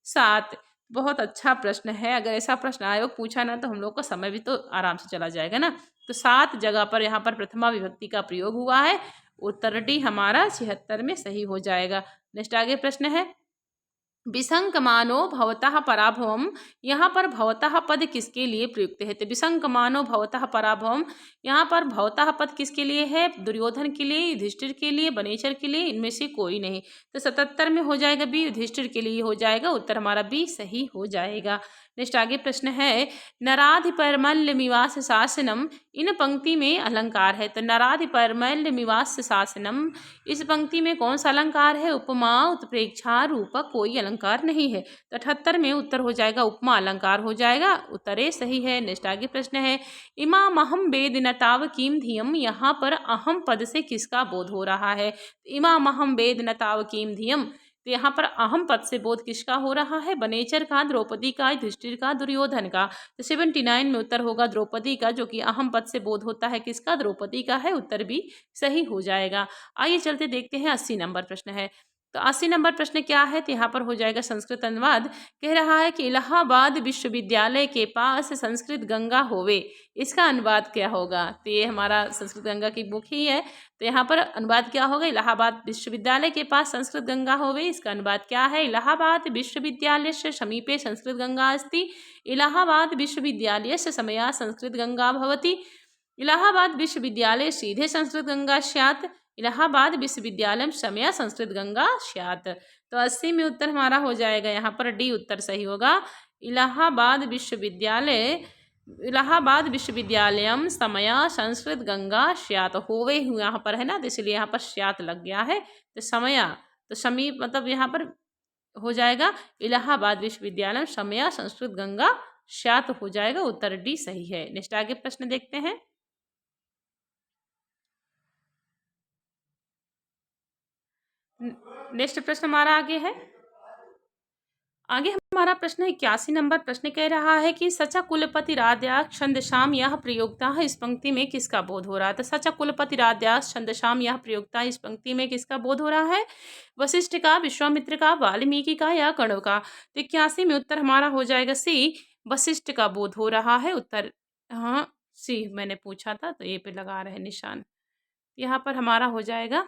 7। बहुत अच्छा प्रश्न है। अगर ऐसा प्रश्न आयोग पूछा ना तो हम लोग का समय भी तो आराम से चला जाएगा ना। तो 7 जगह पर यहाँ पर प्रथमा विभक्ति का प्रयोग हुआ है। उत्तर डी हमारा 76 में सही हो जाएगा। नेक्स्ट आगे प्रश्न है, विसंकमानो भवतः पराभवम, यहाँ पर भवतः पद किसके लिए प्रयुक्त है? तो विसंकमानो भवतः पराभवम, यहाँ पर भवतः पद किसके लिए है? दुर्योधन के लिए, युधिष्ठिर के लिए, बनेचर के लिए, इनमें से कोई नहीं। तो 77 में हो जाएगा बी, युधिष्ठिर के लिए हो जाएगा। उत्तर हमारा बी सही हो जाएगा। नेक्स्ट आगे प्रश्न है, नराधिपरमल्ल निवास शासनम, इन पंक्ति में अलंकार है। तो नराधिपरमल्ल निवास शासनम, इस पंक्ति में कौन सा अलंकार है? उपमा, उत्प्रेक्षा, रूपक, कोई अलंकार नहीं है। तो 78 में उत्तर हो जाएगा उपमा अलंकार हो जाएगा। उत्तर ए सही है। नेक्स्ट आगे प्रश्न है, इमामहम वेद न ताव किम धियम, यहाँ पर अहम पद से किसका बोध हो रहा है? इमामहम वेद न ताव किम धियम, तो यहाँ पर अहम पद से बोध किसका हो रहा है? बनेचर का, द्रौपदी का, युधिष्ठिर का, दुर्योधन का। तो 79 में उत्तर होगा द्रौपदी का, जो कि अहम पद से बोध होता है किसका? द्रौपदी का है। उत्तर भी सही हो जाएगा। आइए चलते देखते हैं 80 नंबर प्रश्न है। तो 80 नंबर प्रश्न क्या है? तो यहाँ पर हो जाएगा संस्कृत अनुवाद। कह रहा है कि इलाहाबाद विश्वविद्यालय के पास संस्कृत गंगा होवे, इसका अनुवाद क्या होगा? तो ये हमारा संस्कृत गंगा की बुक ही है। तो यहाँ पर अनुवाद क्या होगा? इलाहाबाद विश्वविद्यालय के पास संस्कृत गंगा होवे, इसका अनुवाद क्या है? इलाहाबाद विश्वविद्यालय से समीपे संस्कृत गंगा अस्ति, इलाहाबाद विश्वविद्यालय से समया संस्कृत गंगा भवति, इलाहाबाद विश्वविद्यालय सीधे संस्कृत गंगा स्यात्, इलाहाबाद विश्वविद्यालय समया संस्कृत गंगा स्यात्। तो 80 में उत्तर हमारा हो जाएगा यहाँ पर डी उत्तर सही होगा। इलाहाबाद विश्वविद्यालय, इलाहाबाद विश्वविद्यालयम समया संस्कृत गंगा स्यात्, होवे हुआ यहाँ पर है ना, तो इसलिए यहाँ पर स्यात् लग गया है। तो समया, तो समीप मतलब यहाँ पर हो जाएगा इलाहाबाद विश्वविद्यालय समया संस्कृत गंगा स्यात् हो जाएगा। उत्तर डी सही है। नेक्स्ट आगे प्रश्न देखते हैं। नेक्स्ट प्रश्न हमारा आगे है, आगे हमारा प्रश्न 81 नंबर प्रश्न कह रहा है कि सचा कुलपति राध्याक्ष छंदसाम यह प्रयोगता इस पंक्ति में किसका बोध हो रहा है? तो सचा कुलपति राध्याक्ष छंदसाम यह प्रयोगता इस पंक्ति में किसका बोध हो रहा है? वशिष्ठ का, विश्वामित्र का, वाल्मीकि का या कण्व का? तो 81 में उत्तर हमारा हो जाएगा सी, वशिष्ठ का बोध हो रहा है। उत्तर हाँ सी मैंने पूछा था तो ए पे लगा रहे निशान। यहाँ पर हमारा हो जाएगा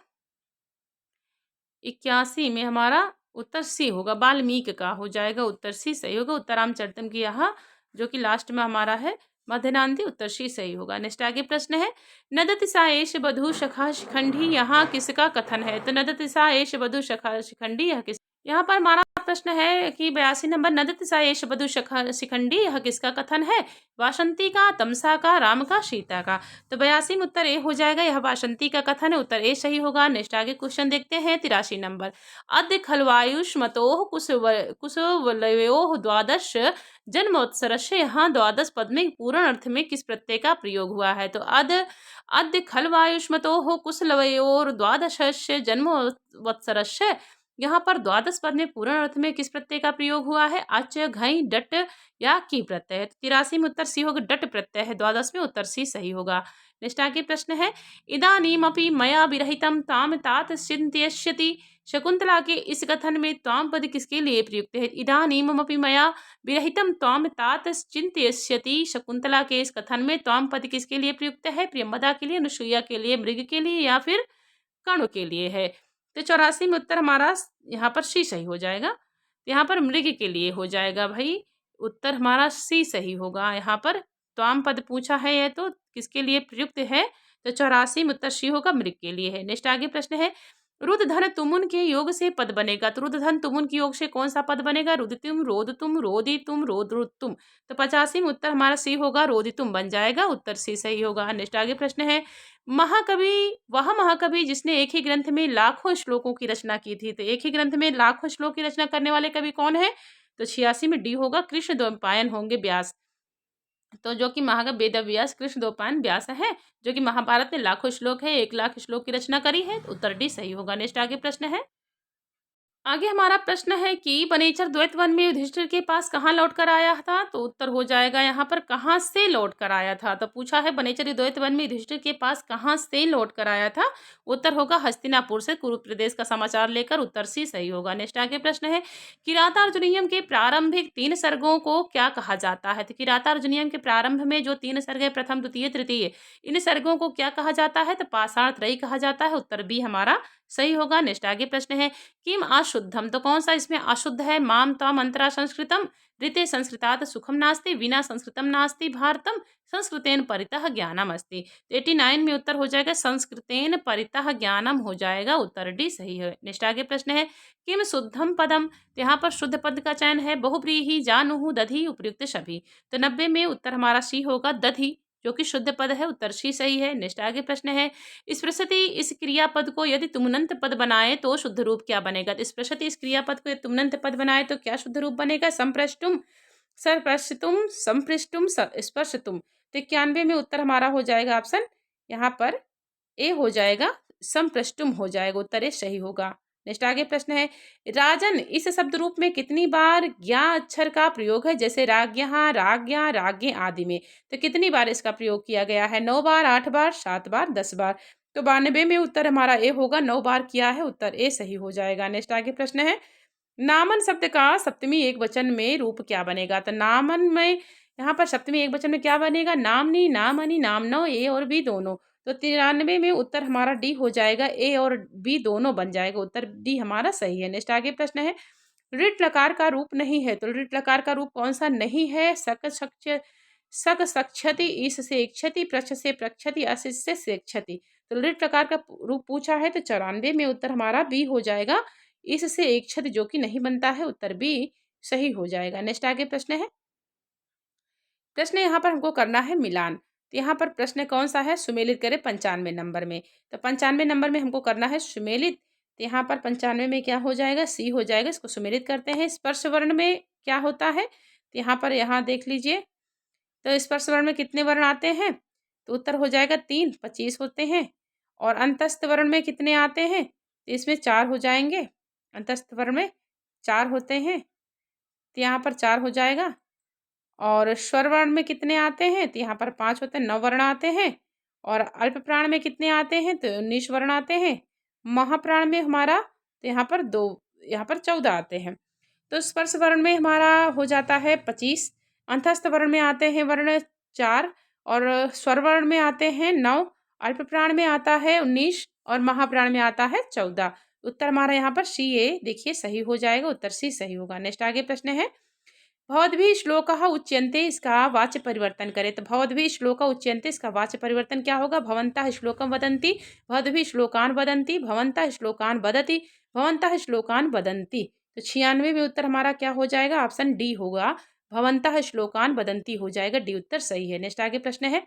81 में हमारा उत्तर सी होगा, वाल्मीकि का हो जाएगा। उत्तर सी सही होगा। उत्तरामचरितम की यहाँ जो कि लास्ट में हमारा है मध्यनांदी, उत्तर सी सही होगा। नेक्स्ट आगे प्रश्न है, नदति सा एष बधू शखा शिखंडी यहाँ किसका कथन है? तो नदति सा एष बधू शखा शिखंडी यह किस, यहाँ पर हमारा प्रश्न है कि 82 नंबर, नदति सा एष बधू शखा शिखंडी यह किसका कथन है? वासंती का, तमसा का, राम का, सीता का? तो 82 में उत्तर ए हो जाएगा, यह वासंती का कथन है। उत्तर ए सही होगा। नेक्स्ट आगे क्वेश्चन देखते हैं 83 नंबर, अद्य खलवायुष्मतोः कुशवलयोः द्वादश जन्मोत्सरस्य, यहाँ द्वादश पद में पूर्ण अर्थ में किस प्रत्यय का प्रयोग हुआ है? तो अद्य खलवायुष्मतोः कुशलवयोर द्वादशस्य जन्मोत्सरस्य, यहाँ पर द्वादश पद में पूर्ण अर्थ में किस प्रत्यय का प्रयोग हुआ है? अच, घई, डट या की प्रत्यय? 83 में उत्तर सी होगा, डट प्रत्यय है द्वादश में। उत्तर सी सही होगा। नेक्स्ट आगे प्रश्न है, इदानीमपि मया विरहितं ताम तात चिंत्यष्यति, शकुंतला के इस कथन में त्वाम पद किसके लिए प्रयुक्त है? इदानीमपि मया विरहितं त्वाम तात चिंत्यष्यति, शकुंतला के इस कथन में त्वाम पद किसके लिए प्रयुक्त है? प्रियंवदा के लिए, अनुसुईया के लिए, मृग के लिए या फिर कण्व के लिए है? तो 84 में उत्तर हमारा यहाँ पर सी सही हो जाएगा। यहाँ पर मृग के लिए हो जाएगा भाई। उत्तर हमारा सी सही होगा। यहाँ पर त्वाम पद पूछा है यह तो किसके लिए प्रयुक्त है? तो 84 में उत्तर सी होगा, मृग के लिए है। नेक्स्ट आगे प्रश्न है, रुद धन तुमुन के योग से पद बनेगा। तो रुद धन तुमुन के योग से कौन सा पद बनेगा? रुदितुम, रोदतुम, रोदितुम, रोदरुतुम। तो 85 में उत्तर हमारा सी होगा, रोदितुम बन जाएगा। उत्तर सी सही होगा। नेक्स्ट आगे प्रश्न है, महाकवि वह महाकवि जिसने एक ही ग्रंथ में लाखों श्लोकों की रचना की थी। तो एक ही ग्रंथ में लाखों श्लोक की रचना करने वाले कवि कौन है? तो 86 में डी होगा, कृष्ण द्वैपायन होंगे व्यास। तो जो कि महाकवि वेद व्यास कृष्ण द्वैपायन व्यास है, जो कि महाभारत में लाखों श्लोक है, 1 लाख श्लोक की रचना करी है। तो उत्तर डी सही होगा। नेक्स्ट आगे प्रश्न है, आगे हमारा प्रश्न है कि बनेचर द्वैत वन में युधिष्ठिर के पास कहाँ लौट कर आया था? तो उत्तर हो जाएगा यहाँ पर कहाँ से लौट कर आया था। तो पूछा है बनेचर द्वैत वन में युधिष्ठिर के पास कहाँ से लौट कर आया था। उत्तर होगा हस्तिनापुर से कुरु प्रदेश का समाचार लेकर। उत्तर सी सही होगा। नेक्स्ट आगे प्रश्न है किरातार्जुनीयम के प्रारंभिक 3 सर्गों को क्या कहा जाता है। तो किरातार्जुनीयम के प्रारंभ में जो 3 सर्ग है, प्रथम द्वितीय तृतीय, इन सर्गों को क्या कहा जाता है। तो पाषाण त्रयी कहा जाता है। उत्तर बी हमारा सही होगा। नेक्स्ट आगे प्रश्न है किम अशुद्धम, तो कौन सा इसमें अशुद्ध है। माम त्वम अंतरा संस्कृतम, ऋते संस्कृतात सुखम नास्ति, विना संस्कृतम नास्ति भारतम, संस्कृतेन परितः ज्ञानम अस्ति। तो 89 में उत्तर हो जाएगा संस्कृतेन परितः ज्ञानम हो जाएगा। उत्तर डी सही है। नेक्स्ट आगे प्रश्न है किम शुद्धम पदम, तो यहाँ पर शुद्ध पद का चयन है। बहुब्रीहि जानुहु दधि उपयुक्त सभी। तो 90 में उत्तर हमारा सी होगा दधि, जो कि शुद्ध पद है। उत्तर सी सही है। नेक्स्ट आगे प्रश्न है स्पृशति इस क्रियापद को यदि तुमनंत पद बनाए तो शुद्ध रूप क्या बनेगा। तो स्पृशति इस क्रियापद को यदि तुमनंत पद बनाए तो क्या शुद्ध रूप बनेगा। संप्रष्टुम, सरप्रष्टुम, संपृष्टुम, स्पर्शतुम। तो 91 में उत्तर हमारा हो जाएगा ऑप्शन यहाँ पर ए हो जाएगा, संप्रष्टुम हो जाएगा। उत्तर ए सही होगा। नेक्स्ट आगे प्रश्न है राजन इस शब्द रूप में कितनी बार ज्ञा अक्षर का प्रयोग है। जैसे राज्ञा, राज्ञा, राज्ञे आदि में, तो कितनी बार इसका प्रयोग किया गया है। 9 बार, 8 बार, 7 बार, 10 बार। तो 92 में उत्तर हमारा ए होगा, 9 बार किया है। उत्तर ए सही हो जाएगा। नेक्स्ट आगे प्रश्न है नामन शब्द का सप्तमी एक वचन में रूप क्या बनेगा। तो नामन में यहाँ पर सप्तमी एक वचन में क्या बनेगा। नामनी, नामनी, नामनो, ए और बी दोनों। तो 93 में उत्तर हमारा डी हो जाएगा, ए और बी दोनों बन जाएगा। उत्तर डी हमारा सही है। नेक्स्ट आगे प्रश्न है ऋट लकार का रूप नहीं है। तो ऋट लकार का रूप कौन सा नहीं है। सक सक्षति, ईस से इक्षति, प्रक्ष से प्रक्षति, अशिष से सेक्षति। तो ऋट लकार का रूप पूछा है। तो 94 में उत्तर हमारा बी हो जाएगा, इससे एक छद जो कि नहीं बनता है। उत्तर बी सही हो जाएगा। नेक्स्ट आगे प्रश्न है प्रश्न यहाँ पर हमको करना है मिलान। तो यहाँ पर प्रश्न कौन सा है, सुमेलित करें 95 नंबर में। तो 95 नंबर में हमको करना है सुमेलित। तो यहाँ पर 95 में क्या हो जाएगा, सी हो जाएगा। इसको सुमेलित करते हैं। स्पर्श वर्ण में क्या होता है, तो यहाँ पर यहाँ देख लीजिए। तो स्पर्श वर्ण में कितने वर्ण आते हैं, तो उत्तर हो जाएगा 3, 25 होते हैं। और अंतस्थ वर्ण में कितने आते हैं, तो इसमें 4 हो जाएंगे। अंतस्थ वर्ण में 4 होते हैं, तो यहाँ पर 4 हो जाएगा। और स्वर वर्ण में कितने आते हैं, तो यहाँ पर 5 होते हैं, 9 वर्ण आते हैं। और अल्प प्राण में कितने आते हैं, तो 19 वर्ण आते हैं। महाप्राण में हमारा तो यहाँ पर 2, यहाँ पर 14 आते हैं। तो स्पर्श वर्ण में हमारा हो जाता है 25। अंतस्थ वर्ण में आते हैं वर्ण 4, और स्वर वर्ण में आते हैं 9, अल्प प्राण में आता है 19, और महाप्राण में आता है 14। उत्तर हमारा यहाँ पर सी ए देखिए सही हो जाएगा। उत्तर सी सही होगा। नेक्स्ट आगे प्रश्न है भवद्भिः श्लोकः उच्यन्ते, इसका वाच्य परिवर्तन करें। तो भवद्भिः श्लोकः उच्यन्ते, इसका वाच्य परिवर्तन क्या होगा। भवन्तः श्लोकं वदन्ति, भवद्भिः श्लोकान् वदन्ति, भवन्तः श्लोकान् वदति, भवन्तः श्लोकान् वदन्ति। तो 96 में उत्तर हमारा क्या हो जाएगा, ऑप्शन डी होगा, भवन्तः श्लोकान् वदन्ति हो जाएगा। डी उत्तर सही है। नेक्स्ट आगे प्रश्न है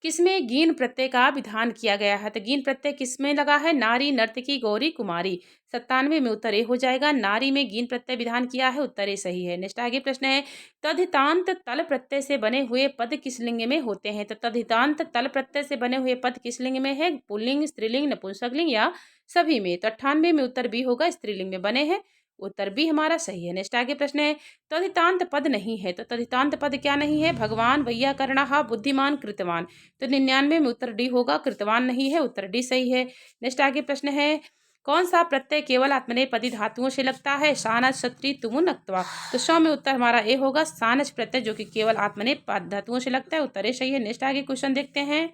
किसमें गीन प्रत्यय का विधान किया गया है। तो गीन प्रत्यय किसमें लगा है, नारी, नर्तकी, गौरी, कुमारी। 97 में उत्तर ए हो जाएगा, नारी में गीन प्रत्यय विधान किया है। उत्तर ए सही है। नेक्स्ट आगे प्रश्न है तद्धितांत तल प्रत्यय से बने हुए पद किस लिंग में होते हैं। तो तद्धितांत तल प्रत्यय से बने हुए पद किस लिंग में है, पुल्लिंग, स्त्रीलिंग, नपुंसकलिंग या सभी में। तो 98 में उत्तर बी होगा, स्त्रीलिंग में बने हैं। उत्तर बी हमारा सही है। नेक्स्ट आगे प्रश्न है तद्धितांत पद नहीं है। तो तद्धितांत पद क्या नहीं है, भगवान, वैयाकरणः, बुद्धिमान, कृतवान। तो 99 में उत्तर डी होगा, कृतवान नहीं है। उत्तर डी सही है। नेक्स्ट आगे प्रश्न है कौन सा प्रत्यय केवल आत्मनेपदी धातुओं से लगता है, सानज, क्षत्रि, तुमु, नक्त्वा। तो 100 में उत्तर हमारा ए होगा, सानज प्रत्यय जो कि केवल आत्मनेपद धातुओं से लगता है। उत्तर ए सही है। नेक्स्ट आगे क्वेश्चन देखते हैं।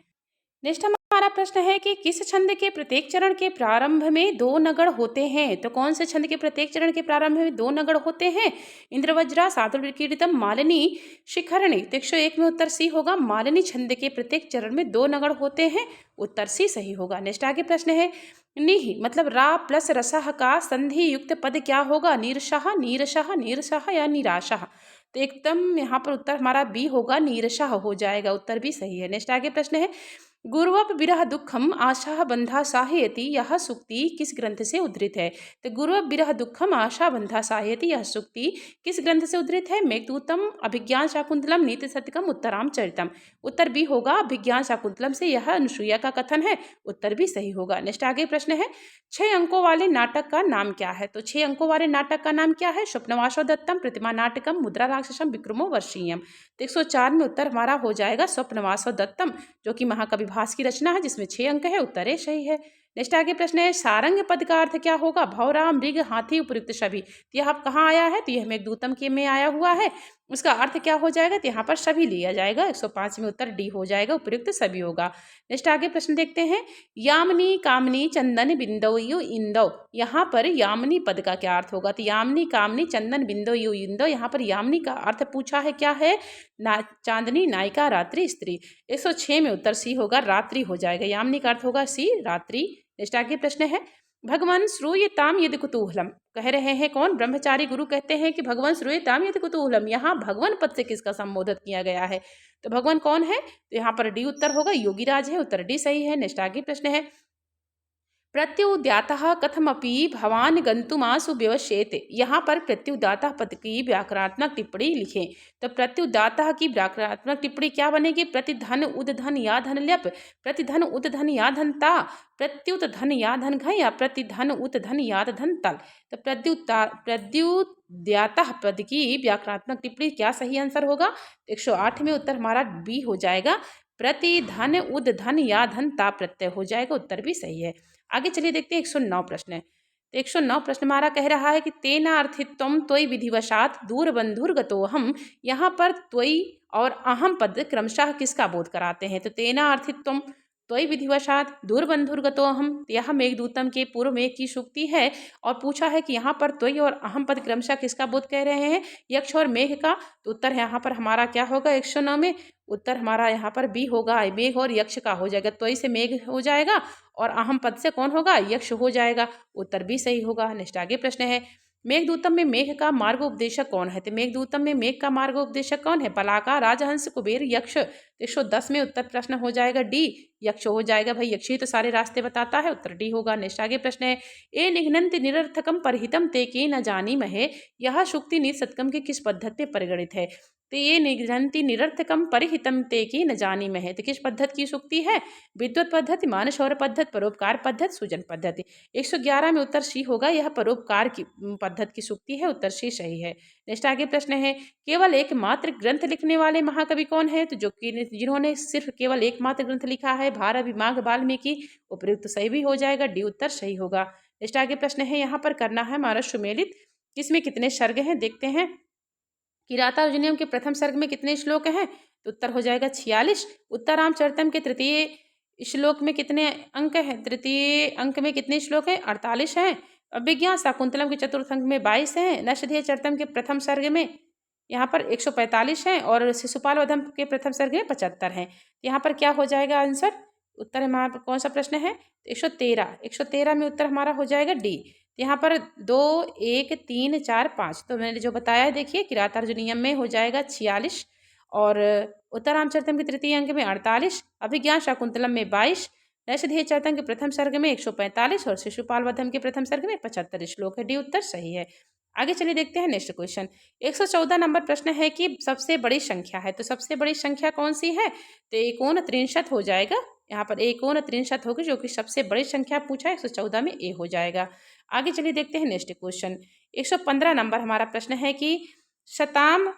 नेक्स्ट हमारा प्रश्न है कि किस छंद के प्रत्येक चरण के प्रारंभ में 2 नगड़ होते हैं। तो कौन से छंद के प्रत्येक चरण के प्रारंभ में 2 नगड़ होते हैं, इंद्रवज्रा, सातुर्कीर्तितम, मालिनी, शिखरणी। तो 101 में उत्तर सी होगा, मालिनी छंद के प्रत्येक चरण में 2 नगड़ होते हैं। उत्तर सी सही होगा। नेक्स्ट आगे प्रश्न है निहि मतलब रा प्लस रसह का संधि युक्त पद क्या होगा, नीरसः, नीरसः, नीरसः या निराशः। तो एकदम यहाँ पर उत्तर हमारा बी होगा, नीरसः हो जाएगा। उत्तर भी सही है। नेक्स्ट आगे प्रश्न है गुरुवप विरह दुखम आशा बंधा साहयति यह सूक्ति किस ग्रंथ से उद्धृत है? तो गुरुवप विरह दुखम आशा बंधा साहयति यह सूक्ति किस ग्रंथ से उद्धृत है? मेघदूतम, अभिज्ञान शाकुंतलम, नीति सत्यकम, उत्तराम चरितम। उत्तर बी होगा अभिज्ञान शाकुंतलम से यह अनुसुईया का कथन है। उत्तर भी सही होगा। नेक्स्ट आगे प्रश्न है 6 अंकों वाले नाटक का नाम क्या है? तो 6 अंकों वाले नाटक का नाम क्या है? स्वप्नवासो दत्तम, प्रतिमा नाटकम, मुद्रा राक्षसम, विक्रमो वर्षीयम। तो 104 में उत्तर हमारा हो जाएगा स्वप्नवासो दत्तम, जो कि महाकवि भास की रचना है, जिसमें 6 अंक है। उत्तर है सही है। नेक्स्ट आगे प्रश्न है सारंग पद का अर्थ क्या होगा? भौरा, मृग, हाथी, उपयुक्त सभी। तो यह कहाँ आया है? तो यह मेघदूतम के में आया हुआ है। उसका अर्थ क्या हो जाएगा? तो यहाँ पर सभी लिया जाएगा। 105 में उत्तर डी हो जाएगा, उपयुक्त सभी होगा। नेक्स्ट आगे प्रश्न देखते हैं यामिनी, कामनी, चंदन, बिंदो, यु, इंदो। यहाँ पर यामिनी पद का क्या अर्थ होगा? तो यामिनी, कामनी, चंदन, बिंदो, यु, इंदो। यहाँ पर यामिनी का अर्थ पूछा है क्या है? चांदनी, नायिका, रात्रि, स्त्री। 106 में उत्तर सी होगा, रात्रि हो जाएगा। यामिनी का अर्थ होगा सी, रात्रि। नेक्स्ट आगे प्रश्न है भगवान श्रूयताम यदि कुतूहलम। कह रहे हैं कौन? ब्रह्मचारी गुरु कहते हैं कि भगवान श्रूयताम यदि कुतूहलम। यहाँ भगवान पद से किसका संबोधित किया गया है? तो भगवान कौन है? तो यहाँ पर डी उत्तर होगा, योगीराज है। उत्तर डी सही है। नेक्स्ट आगे प्रश्न है प्रत्युदातः कथमपि भवान गंतुमासु व्यवशेते। यहाँ पर प्रत्युदातः पद की व्याकरणात्मक टिप्पणी लिखें। तो प्रत्युदातः की व्याकरणात्मक टिप्पणी क्या बनेगी? प्रतिधन उदधन या धन ल्यप, प्रतिधन उदधन या धनता, प्रत्युत धन या धन घ, या प्रतिधन उत धन या धन तल। तो प्रत्युदातः पद की व्याकरणात्मक टिप्पणी क्या सही आंसर होगा? 108 में उत्तर हमारा बी हो जाएगा, प्रतिधन उदधन या धन ता प्रत्यय हो जाएगा। उत्तर भी सही है। आगे चलिए देखते हैं 109 प्रश्न है। तो 109 प्रश्न हमारा कह रहा है कि तेना अर्थित्वम त्वयि विधिवशात दूर बंधुर्गतो हम। यहाँ पर त्वयि और अहम पद क्रमशः किसका बोध कराते हैं? तो तेना अर्थित्वम त्वयि विधिवशात दूर बंधुर्गतो हम, यह मेघदूतम के पूर्व मेघ की सूक्ति है। और पूछा है कि यहाँ पर त्वयि और अहम पद क्रमशः किसका बोध कह रहे हैं? यक्ष और मेघ का। तो उत्तर यहाँ पर हमारा क्या होगा? 109 में उत्तर हमारा यहाँ पर बी होगा, मेघ और यक्ष का हो जाएगा। त्वयि से मेघ हो जाएगा और अहम पद से कौन होगा? यक्ष हो जाएगा। उत्तर भी सही होगा। नेक्स्ट आगे प्रश्न है मेघदूतम में मेघ का मार्ग उपदेशक कौन है? तो मेघदूतम में मेघ का मार्ग उपदेशक कौन है? पलाका, राजहंस, कुबेर, यक्ष। 110 में उत्तर प्रश्न हो जाएगा डी, यक्ष हो जाएगा। भाई यक्ष ही तो सारे रास्ते बताता है। उत्तर डी होगा। नेक्स्ट आगे प्रश्न है ए निघ्नन्ति निरर्थकम परिहितम ते के न जानी महे। यह शुक्ति निसतकम की किस पद्धति में परिगणित है? तो ये निघ्नन्ति निरर्थकम परिहितम ते की न जानी महे, तो किस पद्धति की शुक्ति है? विद्वत पद्धति, मानसौर पद्धति, परोपकार पद्धति, सुजन पद्धति। 111 में उत्तर सी होगा, यह परोपकार की पद्धति की शुक्ति है। उत्तर सी सही है। नेक्स्ट आगे प्रश्न है केवल एकमात्र ग्रंथ लिखने वाले महाकवि कौन है? तो जो कि जिन्होंने सिर्फ केवल एकमात्र ग्रंथ लिखा है भारवी माघ वाल्मीकि। उपयुक्त सही भी हो जाएगा, डी उत्तर सही होगा। नेक्स्ट आगे प्रश्न है यहाँ पर करना है हमारा सुमेलित, इसमें कितने सर्ग हैं देखते हैं। किरातार्जुनीयम के प्रथम सर्ग में कितने श्लोक हैं? तो उत्तर हो जाएगा 46। उत्तरामचरितम के तृतीय श्लोक में कितने अंक हैं? तृतीय अंक में कितने श्लोक हैं? 48 हैं। अभिज्ञान शाकुंतलम के चतुर्थ अंक में 22 हैं। नशधेय चरितम के प्रथम सर्ग में यहाँ पर 145 हैं और शिशुपाल वधम के प्रथम सर्ग में 75 हैं। यहाँ पर क्या हो जाएगा आंसर? उत्तर हमारा कौन सा प्रश्न है? 113 में उत्तर हमारा हो जाएगा डी। यहाँ पर 2, 1, 3, 4, 5 तो मैंने जो बताया है देखिए किरातार्जुनीयम में हो जाएगा 46 और उत्तरामचरितम के तृतीय अंक में 48, अभिज्ञान शाकुंतलम में 22, नैषधेय चरितम के प्रथम सर्ग में 145 और शिशुपाल वधम के प्रथम सर्ग में 75 श्लोक है। डी उत्तर सही है। आगे चलिए देखते हैं नेक्स्ट क्वेश्चन। 114 नंबर प्रश्न है कि सबसे बड़ी संख्या है, तो सबसे बड़ी संख्या कौन सी है? तो 69 हो जाएगा। यहाँ पर 69 होगी जो कि सबसे बड़ी संख्या पूछा है। 114 में ए हो जाएगा। आगे चलिए देखते हैं नेक्स्ट क्वेश्चन। 115 नंबर हमारा प्रश्न है कि शताम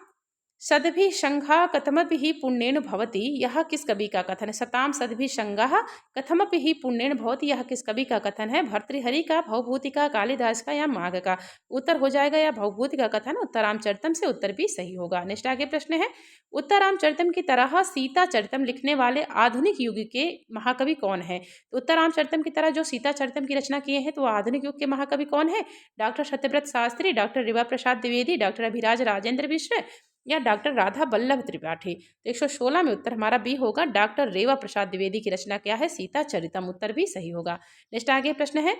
सदभि संघा कथमपि ही पुण्येन भवति, यह किस कवि का कथन है? शताम सदभि संघा कथमपि ही पुण्येन भवति, यह किस कवि का कथन है? भर्तृहरि का, भवभूति का, कालिदास का या माघ का? उत्तर हो जाएगा या भवभूति का कथन उत्तरामचरितम से। उत्तर भी सही होगा। नेक्स्ट आगे प्रश्न है उत्तरामचरितम की तरह सीता चरितम लिखने वाले आधुनिक युग के महाकवि कौन है? तो उत्तरामचरितम की तरह जो सीता चरितम की रचना किए हैं तो वो आधुनिक युग के महाकवि कौन है? Doctor Satyavrat Shastri, doctor Rewa Prasad Dwivedi, doctor Abhiraj Rajendra मिश्र या डॉक्टर राधा बल्लभ त्रिपाठी। तो 116 में उत्तर हमारा बी होगा, डॉक्टर रेवा प्रसाद द्विवेदी की रचना क्या है? सीता चरितम। उत्तर भी सही होगा। नेक्स्ट आगे प्रश्न है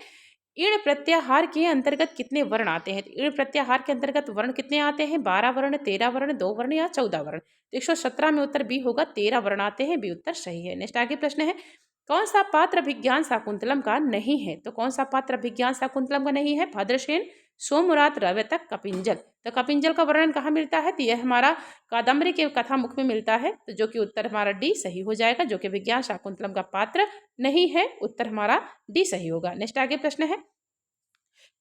ईण प्रत्याहार के अंतर्गत कितने वर्ण आते हैं? तो ईण प्रत्याहार के अंतर्गत वर्ण कितने आते हैं? 12 वर्ण, 13 वर्ण, 2 वर्ण या 14 वर्ण। तो 117 में उत्तर बी होगा, 13 वर्ण आते हैं, बी उत्तर सही है। नेक्स्ट आगे प्रश्न है, कौन सा पात्र अभिज्ञान शाकुंतलम का नहीं है? तो कौन सा पात्र अभिज्ञान शाकुंतलम का नहीं है? भद्रसेन, सोमरात, रवैतक, कपिंजल। तो कपिंजल का वर्णन कहाँ मिलता है? तो यह हमारा कादम्बरी के कथा मुख में मिलता है, तो जो कि उत्तर हमारा डी सही हो जाएगा, जो कि विज्ञान शाकुंतलम का पात्र नहीं है, उत्तर हमारा डी सही होगा। नेक्स्ट आगे प्रश्न है,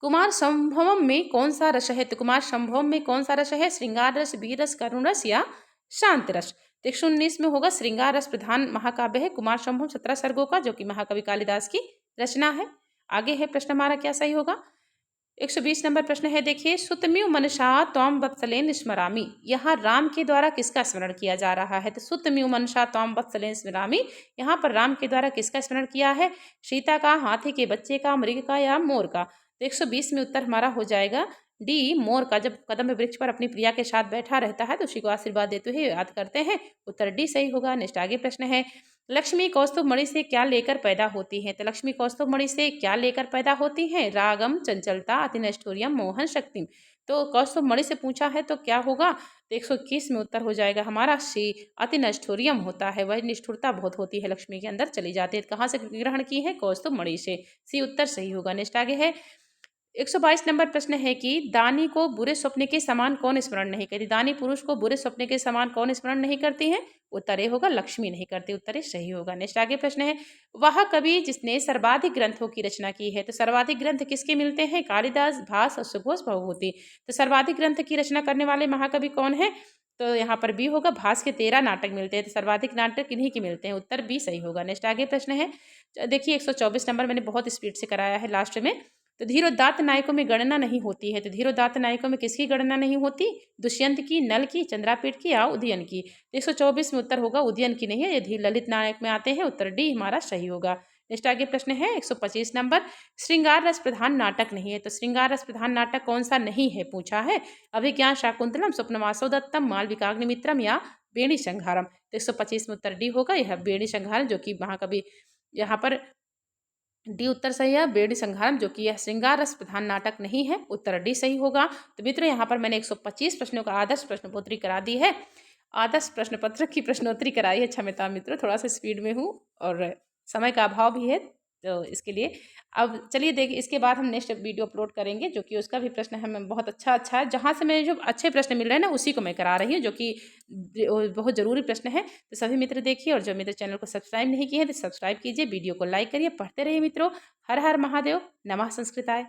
कुमार संभवम में कौन सा रस है? तो कुमार संभवम में कौन सा रस है? श्रृंगार रस, वीर रस, करुण रस या शांत रस। तो 119 में होगा श्रृंगार रस प्रधान महाकाव्य है कुमार संभवम 17 सर्गों का, जो कि महाकवि कालिदास की रचना है। आगे है प्रश्न हमारा, क्या सही होगा? 120 नंबर प्रश्न है, देखिए, सुतमिव मनसा त्वाम वत्सलेन स्मरामि, यहाँ राम के द्वारा किसका स्मरण किया जा रहा है? तो सुतमिव मनसा त्वाम वत्सलेन स्मरामि, यहाँ पर राम के द्वारा किसका स्मरण किया है? सीता का, हाथी के बच्चे का, मृग का या मोर का। तो 120 में उत्तर हमारा हो जाएगा डी, मोर का। जब कदम वृक्ष पर अपनी प्रिया के साथ बैठा रहता है तो उसी को आशीर्वाद देते हुए याद करते हैं, उत्तर डी सही होगा। नेक्स्ट आगे प्रश्न है, लक्ष्मी कौस्तुभ मणि से क्या लेकर पैदा होती है? तो लक्ष्मी कौस्तुभ मणि से क्या लेकर पैदा होती है? रागम, चंचलता, अतिनैष्ठुर्यम, मोहन शक्तिम। तो कौस्तुभ मणि से पूछा है तो क्या होगा? तो 121 में उत्तर हो जाएगा हमारा सी, अतिनैष्ठुर्यम होता है, वह निष्ठुरता बहुत होती है लक्ष्मी के अंदर चली जाती है। कहाँ से ग्रहण की है? कौस्तुभ मणि से, सी उत्तर सही होगा। नेक्स्ट आगे है, 122 नंबर प्रश्न है कि दानी को बुरे स्वप्न के समान कौन स्मरण नहीं करती? दानी पुरुष को बुरे स्वप्न के समान कौन स्मरण नहीं करती है? उत्तर ए होगा, लक्ष्मी नहीं करती, उत्तर ए सही होगा। नेक्स्ट आगे प्रश्न है, वह कवि जिसने सर्वाधिक ग्रंथों की रचना की है? तो सर्वाधिक ग्रंथ किसके मिलते हैं? कालिदास, भास और सुघोष, भवभूति। तो सर्वाधिक ग्रंथ की रचना करने वाले महाकवि कौन है? तो यहाँ पर बी होगा, भास के 13 नाटक मिलते हैं, तो सर्वाधिक नाटक इन्हीं के मिलते हैं, उत्तर बी सही होगा। नेक्स्ट आगे प्रश्न है, देखिए 124 नंबर मैंने बहुत स्पीड से कराया है लास्ट में। तो धीरोदात्त नायकों में गणना नहीं होती है, तो धीरोदात्त नायकों में किसकी गणना नहीं होती? दुष्यंत की, नल की, चंद्रापीठ की या उदयन की। 124 में उत्तर होगा उदयन की नहीं है, ये धीर ललित नायक में आते हैं, उत्तर डी हमारा सही होगा। नेक्स्ट आगे प्रश्न है 125 नंबर, श्रृंगार रस प्रधान नाटक नहीं है? तो श्रृंगार रस प्रधान नाटक कौन सा नहीं है पूछा है? अभिज्ञान शाकुंतलम, स्वप्नवासो दत्तम, मालविकाग्निमित्रम या बेणी संहारम। तो 125 में उत्तर डी होगा, यह बेणी संहारम, जो कि महाकवि यहाँ पर डी उत्तर सही है, बेड़ी संहारम, जो कि यह श्रृंगार रस प्रधान नाटक नहीं है, उत्तर डी सही होगा। तो मित्रों, यहाँ पर मैंने 125 प्रश्नों का आदर्श प्रश्नोत्तरी करा दी है, आदर्श प्रश्न पत्र की प्रश्नोत्तरी कराई है। क्षमता मित्रों, थोड़ा सा स्पीड में हूँ और समय का अभाव भी है, तो इसके लिए अब चलिए देखिए, इसके बाद हम नेक्स्ट वीडियो अपलोड करेंगे, जो कि उसका भी प्रश्न हमें बहुत अच्छा है, जहाँ से मैं जो अच्छे प्रश्न मिल रहे हैं ना, उसी को मैं करा रही हूँ, जो कि बहुत ज़रूरी प्रश्न है। तो सभी मित्र देखिए, और जो मेरे चैनल को सब्सक्राइब नहीं किए हैं तो सब्सक्राइब कीजिए, वीडियो को लाइक करिए, पढ़ते रहिए मित्रों। हर हर महादेव, नमः संस्कृताय।